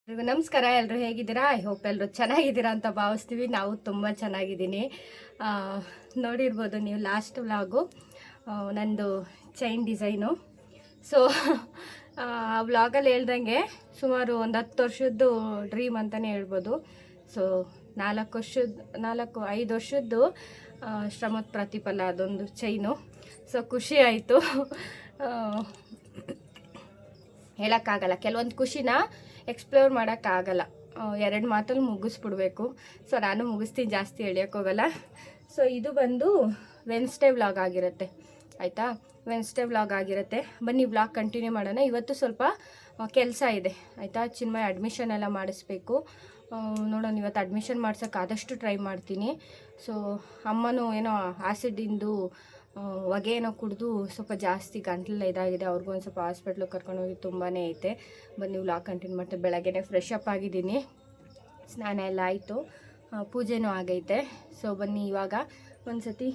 ಎಲ್ರಿಗೂ ನಮಸ್ಕಾರ. ಎಲ್ಲರೂ ಹೇಗಿದ್ದೀರಾ? ಐ ಹೋಪ್ ಎಲ್ಲರೂ ಚೆನ್ನಾಗಿದ್ದೀರಾ ಅಂತ ಭಾವಿಸ್ತೀವಿ. ನಾವು ತುಂಬ ಚೆನ್ನಾಗಿದ್ದೀನಿ. ನೋಡಿರ್ಬೋದು ನೀವು ಲಾಸ್ಟ್ ವ್ಲಾಗು ನಂದು ಚೈನ್ ಡಿಸೈನು. ಸೊ ಆ ವ್ಲಾಗಲ್ಲಿ ಹೇಳ್ದಂಗೆ ಸುಮಾರು ಒಂದು 10 ವರ್ಷದ್ದು ಡ್ರೀಮ್ ಅಂತಲೇ ಹೇಳ್ಬೋದು. ಸೊ 5 ವರ್ಷದ್ದು ಶ್ರಮದ ಪ್ರತಿಫಲ ಅದೊಂದು ಚೈನು. ಸೊ ಖುಷಿ ಆಯಿತು. ಹೇಳೋಕ್ಕಾಗಲ್ಲ, ಕೆಲವೊಂದು ಖುಷಿನ ಎಕ್ಸ್ಪ್ಲೋರ್ ಮಾಡೋಕ್ಕಾಗಲ್ಲ, 2 ಮಾತಲ್ಲಿ ಮುಗಿಸ್ಬಿಡ್ಬೇಕು. ಸೊ ನಾನು ಮುಗಿಸ್ತೀನಿ, ಜಾಸ್ತಿ ಎಳಿಯೋಕ್ಕೋಗಲ್ಲ. ಸೊ ಇದು ಬಂದು ವೆನ್ಸ್ಡೇ ವ್ಲಾಗ್ ಆಗಿರುತ್ತೆ, ಆಯಿತಾ? ವೆನ್ಸ್ಡೇ ವ್ಲಾಗ್ ಆಗಿರುತ್ತೆ. ಬನ್ನಿ ವ್ಲಾಗ್ ಕಂಟಿನ್ಯೂ ಮಾಡೋಣ. ಇವತ್ತು ಸ್ವಲ್ಪ ಕೆಲಸ ಇದೆ, ಆಯಿತಾ? ಚಿನ್ಮಯ್ ಅಡ್ಮಿಷನ್ ಎಲ್ಲ ಮಾಡಿಸ್ಬೇಕು. ನೋಡೋಣ, ಇವತ್ತು ಅಡ್ಮಿಷನ್ ಮಾಡ್ಸೋಕ್ಕೆ ಆದಷ್ಟು ಟ್ರೈ ಮಾಡ್ತೀನಿ. ಸೊ ಅಮ್ಮನೂ ಏನೋ ಆ್ಯಸಿಡಿಂದು ಹೊಗೆ ಏನೋ ಕುಡಿದು ಸ್ವಲ್ಪ ಜಾಸ್ತಿ ಗಂಟಲೆಲ್ಲ ಇದಾಗಿದೆ. ಅವ್ರಿಗೂ ಒಂದು ಸ್ವಲ್ಪ ಹಾಸ್ಪಿಟ್ಲಿಗೆ ಕರ್ಕೊಂಡೋಗಿ ತುಂಬಾ ಐತೆ. ಬನ್ನಿ ವ್ಲಾಗ್ ಕಂಟಿನ್ಯೂ ಮಾಡ್ತೀನಿ. ಬೆಳಗ್ಗೆನೇ ಫ್ರೆಶ್ ಅಪ್ ಆಗಿದ್ದೀನಿ, ಸ್ನಾನ ಎಲ್ಲ ಆಯಿತು, ಪೂಜೆನೂ ಆಗೈತೆ. ಸೊ ಬನ್ನಿ ಇವಾಗ ಒಂದು ಸತಿ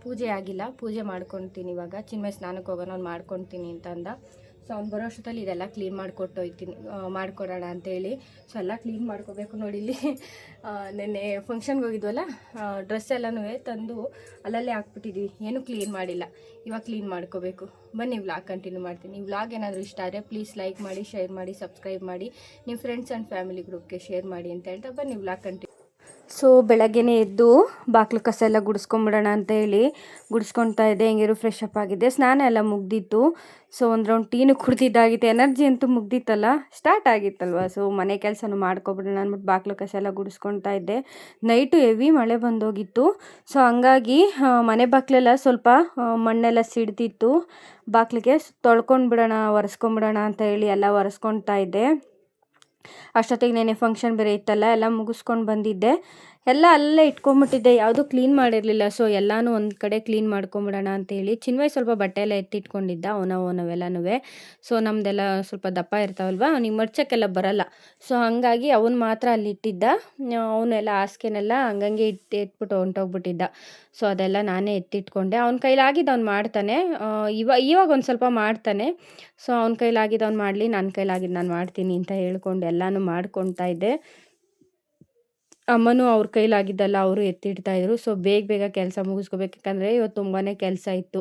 ಪೂಜೆ ಆಗಿಲ್ಲ, ಪೂಜೆ ಮಾಡ್ಕೊತೀನಿ. ಇವಾಗ ಚಿನ್ಮಯ್ ಸ್ನಾನಕ್ಕೆ ಹೋಗೋಣ, ಅವ್ನು ಮಾಡ್ಕೊತೀನಿ ಅಂತ ಅಂದ. ಸೊ ಅವ್ನು ಬರೋ ಅಷ್ಟೊತ್ತಲ್ಲಿ ಇದೆಲ್ಲ ಕ್ಲೀನ್ ಮಾಡಿಕೊಟ್ಟು ಹೋಗ್ತೀನಿ, ಮಾಡಿಕೊಡೋಣ ಅಂತೇಳಿ. ಸೊ ಎಲ್ಲ ಕ್ಲೀನ್ ಮಾಡ್ಕೋಬೇಕು. ನೋಡಿ ಇಲ್ಲಿ ನೆನ್ನೆ ಫಂಕ್ಷನ್ಗೆ ಹೋಗಿದ್ವಲ್ಲ, ಡ್ರೆಸ್ ಎಲ್ಲನೂ ತಂದು ಅಲ್ಲಲ್ಲೇ ಹಾಕ್ಬಿಟ್ಟಿದ್ವಿ, ಏನೂ ಕ್ಲೀನ್ ಮಾಡಿಲ್ಲ. ಇವಾಗ ಕ್ಲೀನ್ ಮಾಡ್ಕೋಬೇಕು. ಬನ್ನಿ ವ್ಲಾಗ್ ಕಂಟಿನ್ಯೂ ಮಾಡ್ತೀನಿ. ಈ ವ್ಲಾಗ್ ಏನಾದರೂ ಇಷ್ಟ ಆದರೆ ಪ್ಲೀಸ್ ಲೈಕ್ ಮಾಡಿ, ಶೇರ್ ಮಾಡಿ, ಸಬ್ಸ್ಕ್ರೈಬ್ ಮಾಡಿ, ನಿಮ್ಮ ಫ್ರೆಂಡ್ಸ್ ಆ್ಯಂಡ್ ಫ್ಯಾಮಿಲಿ ಗ್ರೂಪ್ಗೆ ಶೇರ್ ಮಾಡಿ ಅಂತ ಹೇಳ್ತಾ ಬನ್ನಿ ವ್ಲಾಗ್ ಕಂಟಿನ್ಯೂ. ಸೊ ಬೆಳಗ್ಗೆನೇ ಎದ್ದು ಬಾಕ್ಲು ಕಸ ಎಲ್ಲ ಗುಡಿಸ್ಕೊಂಬಿಡೋಣ ಅಂತ ಹೇಳಿ ಗುಡಿಸ್ಕೊತಾ ಇದ್ದೆ. ಹೆಂಗಿರು ಫ್ರೆಶ್ ಅಪ್ ಆಗಿದೆ, ಸ್ನಾನ ಎಲ್ಲ ಮುಗ್ದಿತ್ತು. ಸೊ ಒಂದು ರೌಂಡ್ ಟೀನು ಕುಡ್ದಿದ್ದಾಗಿತ್ತು, ಎನರ್ಜಿ ಅಂತೂ ಮುಗ್ದಿತ್ತಲ್ಲ, ಸ್ಟಾರ್ಟ್ ಆಗಿತ್ತಲ್ವ. ಸೊ ಮನೆ ಕೆಲಸನೂ ಮಾಡ್ಕೊಬಿಡೋಣ ಅಂದ್ಬಿಟ್ಟು ಬಾಕ್ಲು ಕಸ ಎಲ್ಲ ಗುಡಿಸ್ಕೊತಾ ಇದ್ದೆ. ನೈಟು ಹೆವಿ ಮಳೆ ಬಂದೋಗಿತ್ತು. ಸೊ ಹಂಗಾಗಿ ಮನೆ ಬಾಕ್ಲೆಲ್ಲ ಸ್ವಲ್ಪ ಮಣ್ಣೆಲ್ಲ ಸಿಡ್ತಿತ್ತು. ಬಾಕ್ಲಿಗೆ ತೊಳ್ಕೊಂಡು ಬಿಡೋಣ, ಒರೆಸ್ಕೊಂಬಿಡೋಣ ಅಂತ ಹೇಳಿ ಎಲ್ಲ ಒರೆಸ್ಕೊತಾ ಇದ್ದೆ. ಅಷ್ಟೊತ್ತಿಗೆ ನೆನೆ ಫಂಕ್ಷನ್ ಬೇರೆ ಇತ್ತಲ್ಲ, ಎಲ್ಲ ಮುಗಿಸ್ಕೊಂಡು ಬಂದಿದ್ದೆ. ಎಲ್ಲ ಅಲ್ಲೇ ಇಟ್ಕೊಂಬಿಟ್ಟಿದ್ದೆ, ಯಾವುದೂ ಕ್ಲೀನ್ ಮಾಡಿರಲಿಲ್ಲ. ಸೊ ಎಲ್ಲನೂ ಒಂದು ಕಡೆ ಕ್ಲೀನ್ ಮಾಡ್ಕೊಂಬಿಡೋಣ ಅಂತೇಳಿ. ಚಿನ್ಮಯ್ ಸ್ವಲ್ಪ ಬಟ್ಟೆ ಎಲ್ಲ ಎತ್ತಿಟ್ಕೊಂಡಿದ್ದ, ಅವನವೆಲ್ಲನೂ. ಸೊ ನಮ್ಮದೆಲ್ಲ ಸ್ವಲ್ಪ ದಪ್ಪ ಇರ್ತಾವಲ್ವ, ಅವ್ನಿಗೆ ಮಡ್ಚಕ್ಕೆಲ್ಲ ಬರಲ್ಲ. ಸೊ ಹಾಗಾಗಿ ಅವನು ಮಾತ್ರ ಅಲ್ಲಿ ಇಟ್ಟಿದ್ದ, ಅವನ್ನೆಲ್ಲ ಹಾಸಿಗೆನೆಲ್ಲ ಹಂಗಂಗೆ ಎತ್ಬಿಟ್ಟು ಹೊಂಟೋಗ್ಬಿಟ್ಟಿದ್ದ. ಸೊ ಅದೆಲ್ಲ ನಾನೇ ಎತ್ತಿಟ್ಕೊಂಡೆ. ಅವ್ನ ಕೈಲಾಗಿದ್ದು ಅವ್ನು ಮಾಡ್ತಾನೆ, ಇವಾಗ ಒಂದು ಸ್ವಲ್ಪ ಮಾಡ್ತಾನೆ. ಸೊ ಅವ್ನ ಕೈಲಾಗಿದ್ದು ಅವ್ನು ಮಾಡಲಿ, ನನ್ನ ಕೈಲಾಗಿದ್ದು ನಾನು ಮಾಡ್ತೀನಿ ಅಂತ ಹೇಳ್ಕೊಂಡು ಎಲ್ಲನೂ ಮಾಡ್ಕೊತಾ ಇದ್ದೆ. ಅಮ್ಮನೂ ಅವ್ರ ಕೈಲಾಗಿದ್ದಲ್ಲ ಅವರು ಎತ್ತಿಡ್ತಾಯಿದ್ರು. ಸೊ ಬೇಗ ಕೆಲಸ ಮುಗಿಸ್ಕೋಬೇಕು, ಯಾಕಂದರೆ ಇವತ್ತು ತುಂಬಾ ಕೆಲಸ ಇತ್ತು,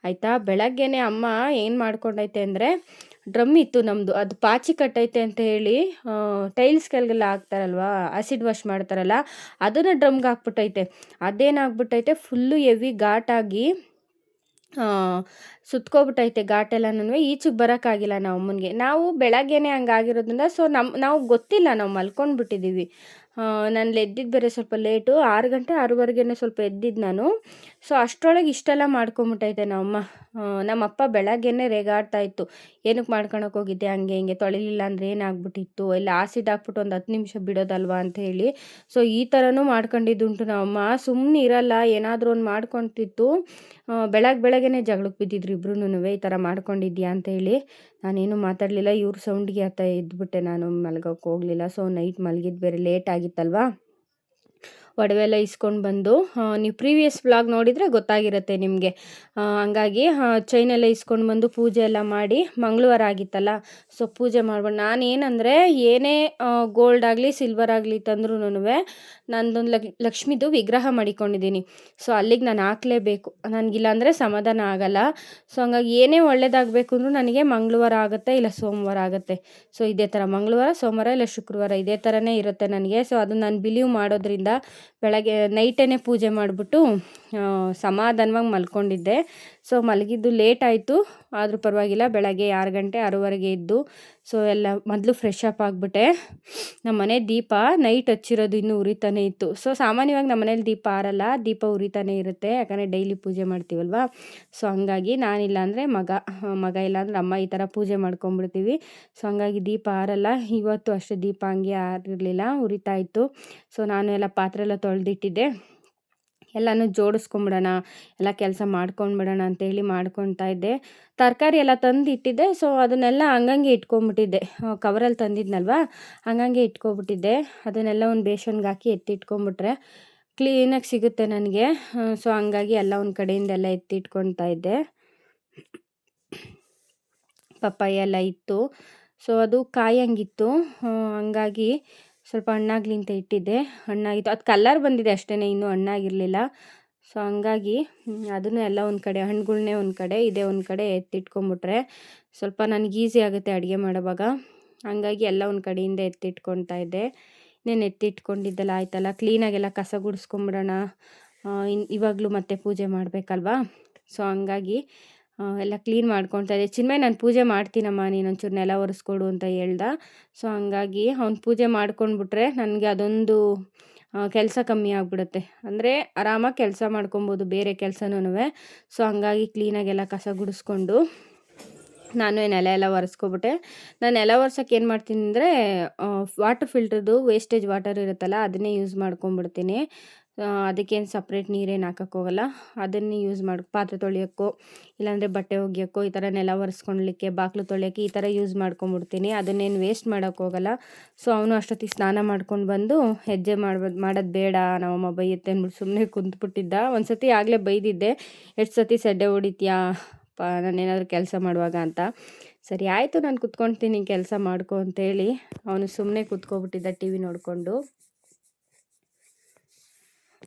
ಆಯಿತಾ? ಬೆಳಗ್ಗೆನೇ ಅಮ್ಮ ಏನು ಮಾಡ್ಕೊಂಡೈತೆ ಅಂದರೆ, ಡ್ರಮ್ ಇತ್ತು ನಮ್ಮದು, ಅದು ಪಾಚಿ ಕಟ್ಟೈತೆ ಅಂತ ಹೇಳಿ ಟೈಲ್ಸ್ಗಳಿಗೆಲ್ಲ ಹಾಕ್ತಾರಲ್ವ, ಆ್ಯಸಿಡ್ ವಾಶ್ ಮಾಡ್ತಾರಲ್ಲ, ಅದನ್ನು ಡ್ರಮ್ಗೆ ಹಾಕ್ಬಿಟ್ಟೈತೆ. ಅದೇನಾಗ್ಬಿಟ್ಟೈತೆ, ಫುಲ್ಲು ಹೆವಿ ಘಾಟಾಗಿ ಸುತ್ಕೊಬಿಟ್ಟೈತೆ. ಘಾಟೆಲ್ಲನೂ ಈಚೆಗೆ ಬರೋಕ್ಕಾಗಿಲ್ಲ ನಾವು ಅಮ್ಮನಿಗೆ. ನಾವು ಬೆಳಗ್ಗೆನೇ ಹಂಗಾಗಿರೋದ್ರಿಂದ ಸೊ ನಾವು ಗೊತ್ತಿಲ್ಲ, ನಾವು ಮಲ್ಕೊಂಡ್ಬಿಟ್ಟಿದ್ದೀವಿ. ನಾನು ಎದ್ದಿದ್ದು ಬೇರೆ ಸ್ವಲ್ಪ ಲೇಟು, 6 ಗಂಟೆ 6:15ಗೆ ಸ್ವಲ್ಪ ಎದ್ದಿದ್ದು ನಾನು. ಸೊ ಅಷ್ಟರೊಳಗೆ ಇಷ್ಟೆಲ್ಲ ಮಾಡ್ಕೊಂಬಿಟ್ಟೈತೆ ನಮ್ಮಪ್ಪ ಬೆಳಗ್ಗೆನೇ ರೇಗಾಡ್ತಾ ಇತ್ತು, ಏನಕ್ಕೆ ಮಾಡ್ಕೊಳಕ್ಕೆ ಹೋಗಿದ್ದೆ, ಹಂಗೆ ಹಿಂಗೆ ತೊಳಿಲಿಲ್ಲ ಅಂದರೆ ಏನಾಗ್ಬಿಟ್ಟಿತ್ತು, ಇಲ್ಲ ಆಸಿಡ್ ಹಾಕ್ಬಿಟ್ಟು ಒಂದು 10 ನಿಮಿಷ ಬಿಡೋದಲ್ವಾ ಅಂತ ಹೇಳಿ. ಸೊ ಈ ಥರನೂ ಮಾಡ್ಕೊಂಡಿದ್ದುಂಟು ನಮ್ಮಮ್ಮ. ಸುಮ್ಮನೆ ಇರಲ್ಲ, ಏನಾದರೂ ಒಂದು ಮಾಡ್ಕೊತಿತ್ತು. ಬೆಳಗ್ಗೆನೇ ಜಗಳಕ್ಕೆ ಬಿದ್ದಿದ್ರು ಇಬ್ರೂ, ಈ ಥರ ಮಾಡ್ಕೊಂಡಿದ್ಯಾ ಅಂತೇಳಿ. ನಾನೇನು ಮಾತಾಡಲಿಲ್ಲ. ಇವ್ರ ಸೌಂಡ್ಗೆ ಎದ್ಬಿಟ್ಟೆ, ನಾನು ಮಲ್ಗೋಕ್ಕೆ ಹೋಗಲಿಲ್ಲ. ಸೊ ನೈಟ್ ಮಲಗಿದ್ದು ಬೇರೆ ಲೇಟ್ ಆಗಿತ್ತಲ್ವ. ಒಡವೆ ಎಲ್ಲ ಇಸ್ಕೊಂಡು ಬಂದು, ನೀವು ಪ್ರೀವಿಯಸ್ ವ್ಲಾಗ್ ನೋಡಿದರೆ ಗೊತ್ತಾಗಿರುತ್ತೆ ನಿಮಗೆ. ಹಂಗಾಗಿ ಚೈನೆಲ್ಲ ಇಸ್ಕೊಂಡು ಬಂದು ಪೂಜೆ ಎಲ್ಲ ಮಾಡಿ, ಮಂಗಳವಾರ ಆಗಿತ್ತಲ್ಲ. ಸೊ ಪೂಜೆ ಮಾಡ್ಬಿಟ್ಟು ನಾನೇನಂದರೆ, ಏನೇ ಗೋಲ್ಡ್ ಆಗಲಿ ಸಿಲ್ವರ್ ಆಗಲಿ ತಂದ್ರೂ ನಂದೊಂದು ಲಕ್ಷ್ಮಿದು ವಿಗ್ರಹ ಮಾಡಿಕೊಂಡಿದ್ದೀನಿ. ಸೊ ಅಲ್ಲಿಗೆ ನಾನು ಹಾಕಲೇಬೇಕು, ನನಗಿಲ್ಲ ಅಂದರೆ ಸಮಾಧಾನ ಆಗಲ್ಲ. ಸೊ ಹಂಗಾಗಿ ಏನೇ ಒಳ್ಳೇದಾಗಬೇಕು ಅಂದರೂ ನನಗೆ ಮಂಗಳವಾರ ಆಗುತ್ತೆ, ಇಲ್ಲ ಸೋಮವಾರ ಆಗುತ್ತೆ. ಸೊ ಇದೇ ಥರ ಮಂಗಳವಾರ, ಸೋಮವಾರ, ಇಲ್ಲ ಶುಕ್ರವಾರ, ಇದೇ ಥರನೇ ಇರುತ್ತೆ ನನಗೆ. ಸೊ ಅದು ನಾನು ಬಿಲೀವ್ ಮಾಡೋದ್ರಿಂದ ಬೆಳಗ್ಗೆ ನೈಟೇ ಪೂಜೆ ಮಾಡಿಬಿಟ್ಟು ಸಮಾಧಾನವಾಗಿ ಮಲ್ಕೊಂಡಿದ್ದೆ. ಸೊ ಮಲಗಿದ್ದು ಲೇಟ್ ಆಯಿತು, ಆದರೂ ಪರವಾಗಿಲ್ಲ. ಬೆಳಗ್ಗೆ 6 ಗಂಟೆ 6:15ಗೆ ಇದ್ದು, ಸೊ ಎಲ್ಲ ಮೊದಲು ಫ್ರೆಶ್ ಅಪ್ ಆಗಿಬಿಟ್ಟೆ. ನಮ್ಮ ಮನೆ ದೀಪ ನೈಟ್ ಹಚ್ಚಿರೋದು ಇನ್ನೂ ಉರಿತಾನೆ ಇತ್ತು. ಸೊ ಸಾಮಾನ್ಯವಾಗಿ ನಮ್ಮ ಮನೇಲಿ ದೀಪ ಆರಲ್ಲ, ದೀಪ ಉರಿತಾನೆ ಇರುತ್ತೆ, ಯಾಕಂದರೆ ಡೈಲಿ ಪೂಜೆ ಮಾಡ್ತೀವಲ್ವ. ಸೊ ಹಂಗಾಗಿ ನಾನಿಲ್ಲ ಅಂದರೆ ಮಗ ಇಲ್ಲಾಂದ್ರೆ ಅಮ್ಮ ಈ ಥರ ಪೂಜೆ ಮಾಡ್ಕೊಂಬಿಡ್ತೀವಿ. ಸೊ ಹಂಗಾಗಿ ದೀಪ ಆರಲ್ಲ. ಇವತ್ತು ಅಷ್ಟೇ ದೀಪ ಹಂಗೆ ಆರಿರಲಿಲ್ಲ, ಉರಿತಾ ಇತ್ತು. ಸೊ ನಾನು ಎಲ್ಲ ಪಾತ್ರೆ ಎಲ್ಲ ತೊಳೆದಿಟ್ಟಿದ್ದೆ, ಎಲ್ಲನೂ ಜೋಡಿಸ್ಕೊಂಬಿಡೋಣ, ಎಲ್ಲ ಕೆಲಸ ಮಾಡ್ಕೊಂಡ್ಬಿಡೋಣ ಅಂತೇಳಿ ಮಾಡ್ಕೊತಾ ಇದ್ದೆ. ತರಕಾರಿ ಎಲ್ಲ ತಂದು ಇಟ್ಟಿದ್ದೆ. ಸೊ ಅದನ್ನೆಲ್ಲ ಹಂಗಂಗೆ ಇಟ್ಕೊಂಬಿಟ್ಟಿದ್ದೆ, ಕವರಲ್ಲಿ ತಂದಿದ್ನಲ್ವ, ಹಂಗಂಗೆ ಇಟ್ಕೊಬಿಟ್ಟಿದ್ದೆ. ಅದನ್ನೆಲ್ಲ ಒಂದು ಬೇಸನ್ಗೆ ಹಾಕಿ ಎತ್ತಿಟ್ಕೊಂಬಿಟ್ರೆ ಕ್ಲೀನಾಗಿ ಸಿಗುತ್ತೆ ನನಗೆ. ಸೊ ಹಂಗಾಗಿ ಎಲ್ಲ ಒಂದು ಕಡೆಯಿಂದ ಎಲ್ಲ ಎತ್ತಿಟ್ಕೊತಾ ಇದ್ದೆ. ಪಪ್ಪಾಯ ಎಲ್ಲ ಇತ್ತು. ಸೊ ಅದು ಕಾಯಂಗಿತ್ತು. ಹಂಗಾಗಿ ಸ್ವಲ್ಪ ಹಣ್ಣಾಗ್ಲಿ ಅಂತ ಇಟ್ಟಿದ್ದೆ. ಹಣ್ಣಾಗಿತ್ತು, ಅದು ಕಲ್ಲರ್ ಬಂದಿದೆ ಅಷ್ಟೇ, ಇನ್ನೂ ಹಣ್ಣಾಗಿರಲಿಲ್ಲ. ಸೊ ಹಂಗಾಗಿ ಅದನ್ನು ಎಲ್ಲ ಒಂದು ಕಡೆ, ಹಣ್ಣುಗಳ್ನೇ ಒಂದು ಕಡೆ, ಇದೇ ಒಂದು ಕಡೆ ಎತ್ತಿಟ್ಕೊಂಬಿಟ್ರೆ ಸ್ವಲ್ಪ ನನಗೆ ಈಸಿ ಆಗುತ್ತೆ ಅಡುಗೆ ಮಾಡೋವಾಗ. ಹಂಗಾಗಿ ಎಲ್ಲ ಒಂದು ಕಡೆಯಿಂದ ಎತ್ತಿಟ್ಕೊತಾ ಇದ್ದೆ. నేను ಎತ್ತಿಟ್ಕೊಂಡಿದ್ದೆಲ್ಲ ಆಯ್ತಲ್ಲ, ಕ್ಲೀನಾಗೆಲ್ಲ ಕಸ ಗುಡಿಸ್ಕೊಂಬಿಡೋಣ, ಇವಾಗಲೂ ಮತ್ತೆ ಪೂಜೆ ಮಾಡಬೇಕಲ್ವಾ. ಸೊ ಹಂಗಾಗಿ ಎಲ್ಲ ಕ್ಲೀನ್ ಮಾಡ್ಕೊತಾ ಇದ್ದೆ. ಚಿನ್ಮಯ್ ನಾನು ಪೂಜೆ ಮಾಡ್ತೀನಮ್ಮ, ನೀನು ಒಂಚೂರು ನೆಲ ಒರೆಸ್ಕೊಡು ಅಂತ ಹೇಳ್ದ. ಸೊ ಹಂಗಾಗಿ ಅವ್ನು ಪೂಜೆ ಮಾಡ್ಕೊಂಡ್ಬಿಟ್ರೆ ನನಗೆ ಅದೊಂದು ಕೆಲಸ ಕಮ್ಮಿ ಆಗಿಬಿಡುತ್ತೆ. ಅಂದರೆ ಆರಾಮಾಗಿ ಕೆಲಸ ಮಾಡ್ಕೊಬೋದು ಬೇರೆ ಕೆಲಸನೂ. ಸೊ ಹಂಗಾಗಿ ಕ್ಲೀನಾಗೆಲ್ಲ ಕಸ ಗುಡಿಸ್ಕೊಂಡು ನಾನು ನೆಲ ಎಲ್ಲ ಒರೆಸ್ಕೊಬಿಟ್ಟೆ. ನಾನು ನೆಲ ಒರ್ಸೋಕೆ ಏನು ಮಾಡ್ತೀನಿ ಅಂದರೆ, ವಾಟರ್ ಫಿಲ್ಟರ್ದು ವೇಸ್ಟೇಜ್ ವಾಟರ್ ಇರುತ್ತಲ್ಲ ಅದನ್ನೇ ಯೂಸ್ ಮಾಡ್ಕೊಂಬಿಡ್ತೀನಿ. ಅದಕ್ಕೇನು ಸಪ್ರೇಟ್ ನೀರೇನು ಹಾಕೋಕ್ಕೋಗಲ್ಲ. ಅದನ್ನೇ ಯೂಸ್ ಮಾಡಿ ಪಾತ್ರೆ ತೊಳೆಯೋಕ್ಕೋ, ಇಲ್ಲಾಂದರೆ ಬಟ್ಟೆ ಒಗೆಯೋಕ್ಕೋ, ಈ ಥರ ನೆಲ ಒರೆಸ್ಕೊಳ್ಲಿಕ್ಕೆ, ಬಾಗಿಲು ತೊಳೆಯೋಕ್ಕೆ ಈ ಥರ ಯೂಸ್ ಮಾಡ್ಕೊಂಬಿಡ್ತೀನಿ. ಅದನ್ನೇನು ವೇಸ್ಟ್ ಮಾಡೋಕ್ಕೋಗಲ್ಲ. ಸೊ ಅವನು ಅಷ್ಟೊತ್ತಿಗೆ ಸ್ನಾನ ಮಾಡ್ಕೊಂಡು ಬಂದು, ಹೆಜ್ಜೆ ಮಾಡೋದು ಬೇಡ ನಮ್ಮಮ್ಮ ಬೈಯುತ್ತೆ ಅಂದ್ಬಿಟ್ಟು ಸುಮ್ಮನೆ ಕುಂತ್ಬಿಟ್ಟಿದ್ದ. ಒಂದು ಸತಿ ಆಗಲೇ ಬೈದಿದ್ದೆ, ಎಷ್ಟು ಸತಿ ಸೆಡ್ಡೆ ಹೊಡಿತೀಯಾ ನಾನೇನಾದರೂ ಕೆಲಸ ಮಾಡುವಾಗ ಅಂತ. ಸರಿ ಆಯಿತು, ನಾನು ಕುತ್ಕೊಳ್ತೀನಿ ಕೆಲಸ ಮಾಡ್ಕೊ ಅಂತೇಳಿ ಅವನು ಸುಮ್ಮನೆ ಕುತ್ಕೊಬಿಟ್ಟಿದ್ದ ಟಿ ವಿ ನೋಡಿಕೊಂಡು.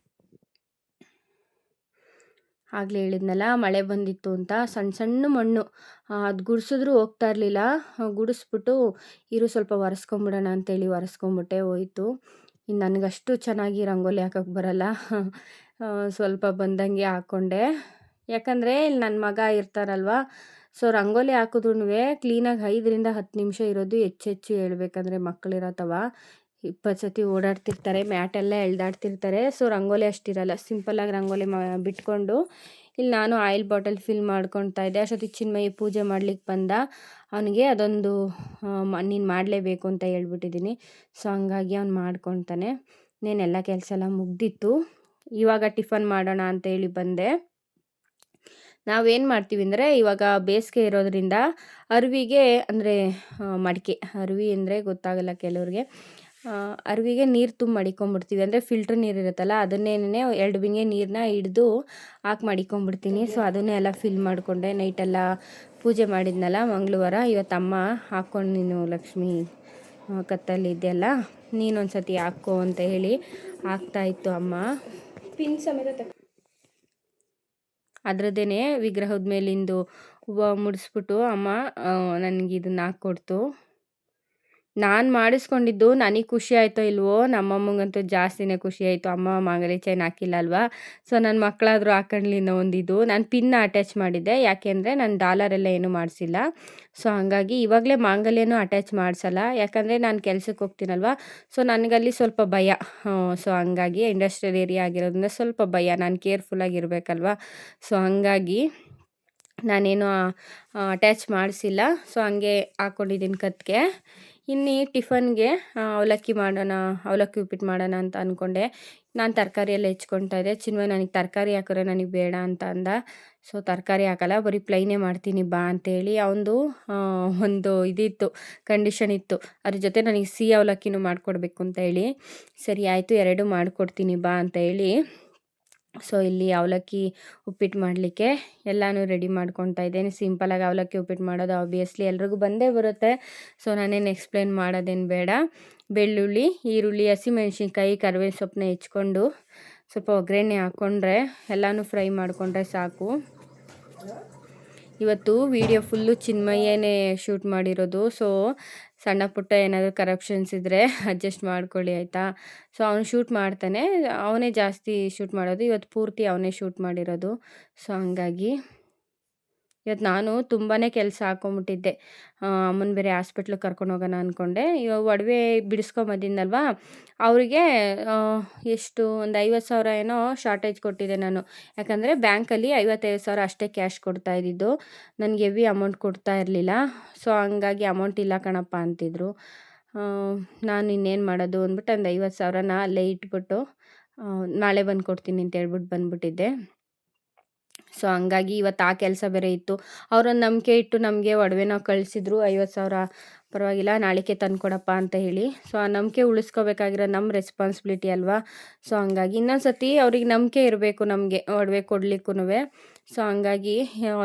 ಆಗಲೇ ಹೇಳಿದ್ನಲ್ಲ ಮಳೆ ಬಂದಿತ್ತು ಅಂತ. ಸಣ್ಣ ಸಣ್ಣ ಮಣ್ಣು ಅದು ಗುಡಿಸಿದ್ರೂ ಹೋಗ್ತಾ ಇರಲಿಲ್ಲ. ಗುಡಿಸ್ಬಿಟ್ಟು ಇರು ಸ್ವಲ್ಪ ಒರೆಸ್ಕೊಂಬಿಡೋಣ ಅಂತೇಳಿ ಒರೆಸ್ಕೊಂಬಿಟ್ಟೆ, ಹೋಯ್ತು. ಇನ್ನು ನನಗಷ್ಟು ಚೆನ್ನಾಗಿ ರಂಗೋಲಿ ಹಾಕೋಕ್ಕೆ ಬರಲ್ಲ. ಸ್ವಲ್ಪ ಬಂದಂಗೆ ಹಾಕ್ಕೊಂಡೆ. ಯಾಕಂದರೆ ಇಲ್ಲಿ ನನ್ನ ಮಗ ಇರ್ತಾರಲ್ವ, ಸೊ ರಂಗೋಲಿ ಹಾಕಿದ್ರೂ ಕ್ಲೀನಾಗಿ 5ರಿಂದ 10 ನಿಮಿಷ ಇರೋದು ಹೆಚ್ಚು ಹೇಳ್ಬೇಕಂದ್ರೆ. ಮಕ್ಕಳಿರತ್ತವ 20 ಸತಿ ಓಡಾಡ್ತಿರ್ತಾರೆ, ಮ್ಯಾಟೆಲ್ಲ ಎಳ್ದಾಡ್ತಿರ್ತಾರೆ. ಸೊ ರಂಗೋಲಿ ಅಷ್ಟಿರಲ್ಲ, ಸಿಂಪಲ್ಲಾಗಿ ರಂಗೋಲಿ ಬಿಟ್ಕೊಂಡು ಇಲ್ಲಿ ನಾನು ಆಯಿಲ್ ಬಾಟಲ್ ಫಿಲ್ ಮಾಡ್ಕೊತಾ ಇದ್ದೆ. ಅಷ್ಟೊತ್ತಿಗೆ ಚಿನ್ಮಯಿ ಪೂಜೆ ಮಾಡ್ಲಿಕ್ಕೆ ಬಂದ. ಅವನಿಗೆ ಅದೊಂದು ನೀನು ಮಾಡಲೇಬೇಕು ಅಂತ ಹೇಳ್ಬಿಟ್ಟಿದ್ದೀನಿ. ಸೊ ಹಂಗಾಗಿ ಅವ್ನು ಮಾಡ್ಕೊತಾನೆ. ನೇನೆಲ್ಲ ಕೆಲಸ ಎಲ್ಲ ಮುಗ್ದಿತ್ತು. ಇವಾಗ ಟಿಫನ್ ಮಾಡೋಣ ಅಂತೇಳಿ ಬಂದೆ. ನಾವೇನು ಮಾಡ್ತೀವಿ ಅಂದರೆ, ಇವಾಗ ಬೇಸಿಗೆ ಇರೋದ್ರಿಂದ ಅರಿವಿಗೆ, ಅಂದರೆ ಮಡಿಕೆ ಅರಿವಿ ಅಂದರೆ ಗೊತ್ತಾಗಲ್ಲ ಕೆಲವ್ರಿಗೆ, ಅರಿವಿಗೆ ನೀರು ತುಂಬ ಮಡಿಕೊಂಬಿಡ್ತೀವಿ. ಅಂದರೆ ಫಿಲ್ಟ್ರ್ ನೀರು ಇರುತ್ತಲ್ಲ ಅದನ್ನೇನೆ 2 ಬಿಂಗೆ ನೀರನ್ನ ಹಿಡ್ದು ಹಾಕಿ ಮಡಿಕೊಂಬಿಡ್ತೀನಿ. ಸೊ ಅದನ್ನೇ ಎಲ್ಲ ಫಿಲ್ ಮಾಡಿಕೊಂಡೆ. ನೈಟೆಲ್ಲ ಪೂಜೆ ಮಾಡಿದ್ನಲ್ಲ ಮಂಗಳವಾರ, ಇವತ್ತಮ್ಮ ಹಾಕ್ಕೊಂಡು ನೀನು ಲಕ್ಷ್ಮಿ ಕತ್ತಲ್ಲಿ ಇದೆಯಲ್ಲ, ನೀನೊಂದು ಸತಿ ಹಾಕ್ಕೋ ಅಂತ ಹೇಳಿ ಹಾಕ್ತಾಯಿತ್ತು ಅಮ್ಮ. ಪಿನ್ ಸಮೇತ ಅದರದ್ದೇನೆ ವಿಗ್ರಹದ ಮೇಲಿಂದು ಹೂವು ಮುಡಿಸ್ಬಿಟ್ಟು ಅಮ್ಮ ನನಗೆ ಇದನ್ನು ಹಾಕ್ಕೊಡ್ತು. ನಾನು ಮಾಡಿಸ್ಕೊಂಡಿದ್ದು ನನಗೆ ಖುಷಿ ಆಯಿತೋ ಇಲ್ವೋ, ನಮ್ಮಮ್ಮಂಗಂತೂ ಜಾಸ್ತಿನೇ ಖುಷಿ ಆಯಿತು. ಅಮ್ಮ ಮಾಂಗಲ್ಯ ಚೈನ್ ಹಾಕಿಲ್ಲ ಅಲ್ವಾ, ಸೊ ನನ್ನ ಮಕ್ಕಳಾದರೂ ಹಾಕೊಂಡ್ಲಿ ಅನ್ನೋ ಒಂದಿದು. ನಾನು ಪಿನ್ನ ಅಟ್ಯಾಚ್ ಮಾಡಿದ್ದೆ, ಯಾಕೆಂದರೆ ನಾನು ಡಾಲರೆಲ್ಲ ಏನೂ ಮಾಡಿಸಿಲ್ಲ. ಸೊ ಹಾಗಾಗಿ ಇವಾಗಲೇ ಮಾಂಗಲ್ಯನೂ ಅಟ್ಯಾಚ್ ಮಾಡಿಸಲ್ಲ, ಯಾಕಂದರೆ ನಾನು ಕೆಲ್ಸಕ್ಕೆ ಹೋಗ್ತೀನಲ್ವ. ಸೊ ನನಗಲ್ಲಿ ಸ್ವಲ್ಪ ಭಯ. ಸೊ ಹಂಗಾಗಿ ಇಂಡಸ್ಟ್ರಿಯಲ್ ಏರಿಯಾ ಆಗಿರೋದ್ರಿಂದ ಸ್ವಲ್ಪ ಭಯ, ನಾನು ಕೇರ್ಫುಲ್ಲಾಗಿರ್ಬೇಕಲ್ವ. ಸೊ ಹಂಗಾಗಿ ನಾನೇನು ಅಟ್ಯಾಚ್ ಮಾಡಿಸಿಲ್ಲ. ಸೊ ಹಂಗೆ ಹಾಕ್ಕೊಂಡಿದ್ದೀನಿ ಕತ್ತಿಗೆ. ಇನ್ನು ಟಿಫನ್ಗೆ ಅವಲಕ್ಕಿ ಉಪ್ಪಿಟ್ಟು ಮಾಡೋಣ ಅಂತ ಅಂದ್ಕೊಂಡೆ. ನಾನು ತರಕಾರಿ ಎಲ್ಲ ಹೆಚ್ಕೊತಾ ಇದ್ದೆ. ಚಿನ್ಮಯ್ ನನಗೆ ತರಕಾರಿ ಹಾಕಿದ್ರೆ ನನಗೆ ಬೇಡ ಅಂತ ಅಂದ. ಸೊ ತರಕಾರಿ ಹಾಕಲ್ಲ, ಬರೀ ಪ್ಲೈನೇ ಮಾಡ್ತೀನಿ ಬಾ ಅಂತೇಳಿ ಅವನದು ಒಂದು ಇದಿತ್ತು, ಕಂಡೀಷನ್ ಇತ್ತು. ಅದ್ರ ಜೊತೆ ನನಗೆ ಸಿಹಿ ಅವಲಕ್ಕಿನೂ ಮಾಡಿಕೊಡ್ಬೇಕು ಅಂತ ಹೇಳಿ. ಸರಿ ಆಯಿತು, 2 ಮಾಡಿಕೊಡ್ತೀನಿ ಬಾ ಅಂತ ಹೇಳಿ. ಸೊ ಇಲ್ಲಿ ಅವಲಕ್ಕಿ ಉಪ್ಪಿಟ್ಟು ಮಾಡಲಿಕ್ಕೆ ಎಲ್ಲನೂ ರೆಡಿ ಮಾಡ್ಕೊತಾ ಇದ್ದೇನೆ. ಸಿಂಪಲಾಗಿ ಅವಲಕ್ಕಿ ಉಪ್ಪಿಟ್ಟು ಮಾಡೋದು ಆಬ್ವಿಯಸ್ಲಿ ಎಲ್ರಿಗೂ ಬಂದೇ ಬರುತ್ತೆ. ಸೊ ನಾನೇನು ಎಕ್ಸ್ಪ್ಲೇನ್ ಮಾಡೋದೇನು ಬೇಡ. ಬೆಳ್ಳುಳ್ಳಿ, ಈರುಳ್ಳಿ, ಹಸಿಮೆಣ್ಸಿನ್ಕಾಯಿ, ಕರಿಬೇವು ಸೊಪ್ಪನ್ನ ಹೆಚ್ಕೊಂಡು ಸ್ವಲ್ಪ ಒಗ್ಗರಣೆ ಹಾಕ್ಕೊಂಡ್ರೆ, ಎಲ್ಲನೂ ಫ್ರೈ ಮಾಡಿಕೊಂಡ್ರೆ ಸಾಕು. ಇವತ್ತು ವಿಡಿಯೋ ಫುಲ್ಲು ಚಿನ್ಮಯ್ಯನೇ ಶೂಟ್ ಮಾಡಿರೋದು. ಸೊ ಸಣ್ಣ ಪುಟ್ಟ ಏನಾದರೂ ಕರಪ್ಷನ್ಸ್ ಇದ್ದರೆ ಅಡ್ಜಸ್ಟ್ ಮಾಡ್ಕೊಳ್ಳಿ ಆಯಿತಾ. ಸೊ ಅವನು ಶೂಟ್ ಮಾಡ್ತಾನೆ, ಅವನೇ ಜಾಸ್ತಿ ಶೂಟ್ ಮಾಡೋದು. ಇವತ್ತು ಪೂರ್ತಿ ಅವನೇ ಶೂಟ್ ಮಾಡಿರೋದು. ಸೊ ಹಂಗಾಗಿ ಇವತ್ತು ನಾನು ತುಂಬಾ ಕೆಲಸ ಹಾಕ್ಕೊಂಬಿಟ್ಟಿದ್ದೆ. ಅಮ್ಮನ ಬೇರೆ ಹಾಸ್ಪಿಟ್ಲಿಗೆ ಕರ್ಕೊಂಡು ಹೋಗೋಣ ಅಂದ್ಕೊಂಡೆ. ಇವಾಗ ಒಡವೆ ಬಿಡಿಸ್ಕೊಂಬಂದಿದ್ನಲ್ವ, ಅವರಿಗೆ ಎಷ್ಟು ಒಂದು 50,000 ಏನೋ ಶಾರ್ಟೇಜ್ ಕೊಟ್ಟಿದ್ದೆ ನಾನು. ಯಾಕಂದರೆ ಬ್ಯಾಂಕಲ್ಲಿ 55,000 ಅಷ್ಟೇ ಕ್ಯಾಶ್ ಕೊಡ್ತಾ ಇದ್ದಿದ್ದು, ನನಗೆ ಹೆವಿ ಅಮೌಂಟ್ ಕೊಡ್ತಾ ಇರಲಿಲ್ಲ. ಸೊ ಹಂಗಾಗಿ ಅಮೌಂಟ್ ಇಲ್ಲ ಕಣಪ್ಪ ಅಂತಿದ್ರು. ನಾನು ಇನ್ನೇನು ಮಾಡೋದು ಅಂದ್ಬಿಟ್ಟು ಒಂದು 50,000ನ ಅಲ್ಲೇ ಇಟ್ಬಿಟ್ಟು ನಾಳೆ ಬಂದು ಕೊಡ್ತೀನಿ ಅಂತ ಹೇಳ್ಬಿಟ್ಟು ಬಂದುಬಿಟ್ಟಿದ್ದೆ. ಸೊ ಹಂಗಾಗಿ ಇವತ್ತು ಆ ಕೆಲಸ ಬೇರೆ ಇತ್ತು. ಅವರೊಂದು ನಂಬಿಕೆ ಇಟ್ಟು ನಮಗೆ ಒಡವೆನ ಕಳಿಸಿದ್ರು 50,000 ಪರವಾಗಿಲ್ಲ ನಾಳಿಕೆ ತಂದುಕೊಡಪ್ಪ ಅಂತ ಹೇಳಿ. ಸೊ ಆ ನಂಬಿಕೆ ಉಳಿಸ್ಕೋಬೇಕಾಗಿರೋ ನಮ್ಮ ರೆಸ್ಪಾನ್ಸಿಬಿಲಿಟಿ ಅಲ್ವಾ. ಸೊ ಹಂಗಾಗಿ ಇನ್ನೊಂದು ಸತಿ ಅವ್ರಿಗೆ ನಂಬಿಕೆ ಇರಬೇಕು ನಮಗೆ ಒಡವೆ ಕೊಡ್ಲಿಕ್ಕೂ. ಸೊ ಹಂಗಾಗಿ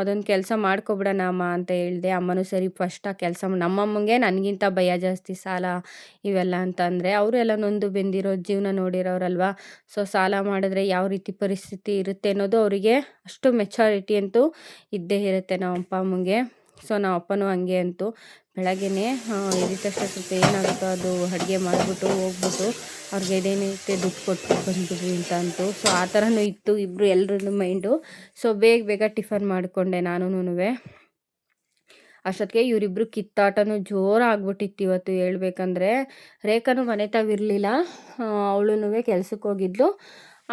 ಅದೊಂದು ಕೆಲಸ ಮಾಡ್ಕೊಬಿಡೋಣ ಅಮ್ಮ ಅಂತ ಹೇಳಿದೆ. ಅಮ್ಮನೂ ಸರಿ ಫಸ್ಟ್ ಆ ಕೆಲಸ ನಮ್ಮಮ್ಮಂಗೆ ನನಗಿಂತ ಭಯ ಜಾಸ್ತಿ ಸಾಲ ಇವೆಲ್ಲ ಅಂತಂದರೆ. ಅವರು ಎಲ್ಲ ನೊಂದು ಬೆಂದಿರೋ ಜೀವನ ನೋಡಿರೋರಲ್ವ. ಸೊ ಸಾಲ ಮಾಡಿದ್ರೆ ಯಾವ ರೀತಿ ಪರಿಸ್ಥಿತಿ ಇರುತ್ತೆ ಅನ್ನೋದು ಅವರಿಗೆ ಅಷ್ಟು ಮೆಚಾರಿಟಿ ಅಂತೂ ಇದ್ದೇ ಇರುತ್ತೆ ನಮ್ಮ ಅಪ್ಪ ಅಮ್ಮಂಗೆ. ಸೊ ನಮ್ಮ ಅಪ್ಪನೂ ಹಂಗೆ ಅಂತು ಬೆಳಗ್ಗೆನೇ ಎದ್ದ ತಕ್ಷಣ ಸ್ವಲ್ಪ ಏನಾಗುತ್ತೋ ಅದು ಅಡುಗೆ ಮಾಡಿಬಿಟ್ಟು ಹೋಗ್ಬಿಟ್ಟು ಅವ್ರಿಗೆ ಇದೇನೈತೆ ದುಡ್ಡು ಕೊಟ್ಬಿಟ್ಟು ಬಂದ್ಬಿಡ್ರಿ ಅಂತ ಅಂತು. ಸೊ ಆ ಥರನೂ ಇತ್ತು ಇಬ್ಬರು ಎಲ್ಲರದ್ದು ಮೈಂಡು. ಸೊ ಬೇಗ ಟಿಫನ್ ಮಾಡಿಕೊಂಡೆ ನಾನೂ. ಅಷ್ಟೊತ್ತಿಗೆ ಇವರಿಬ್ಬರು ಕಿತ್ತಾಟನೂ ಜೋರಾಗ್ಬಿಟ್ಟಿತ್ತು ಇವತ್ತು ಹೇಳ್ಬೇಕಂದ್ರೆ. ರೇಖಾನು ಮನೆ ತಾವಿರಲಿಲ್ಲ, ಅವಳು ಕೆಲ್ಸಕ್ಕೆ ಹೋಗಿದ್ಲು.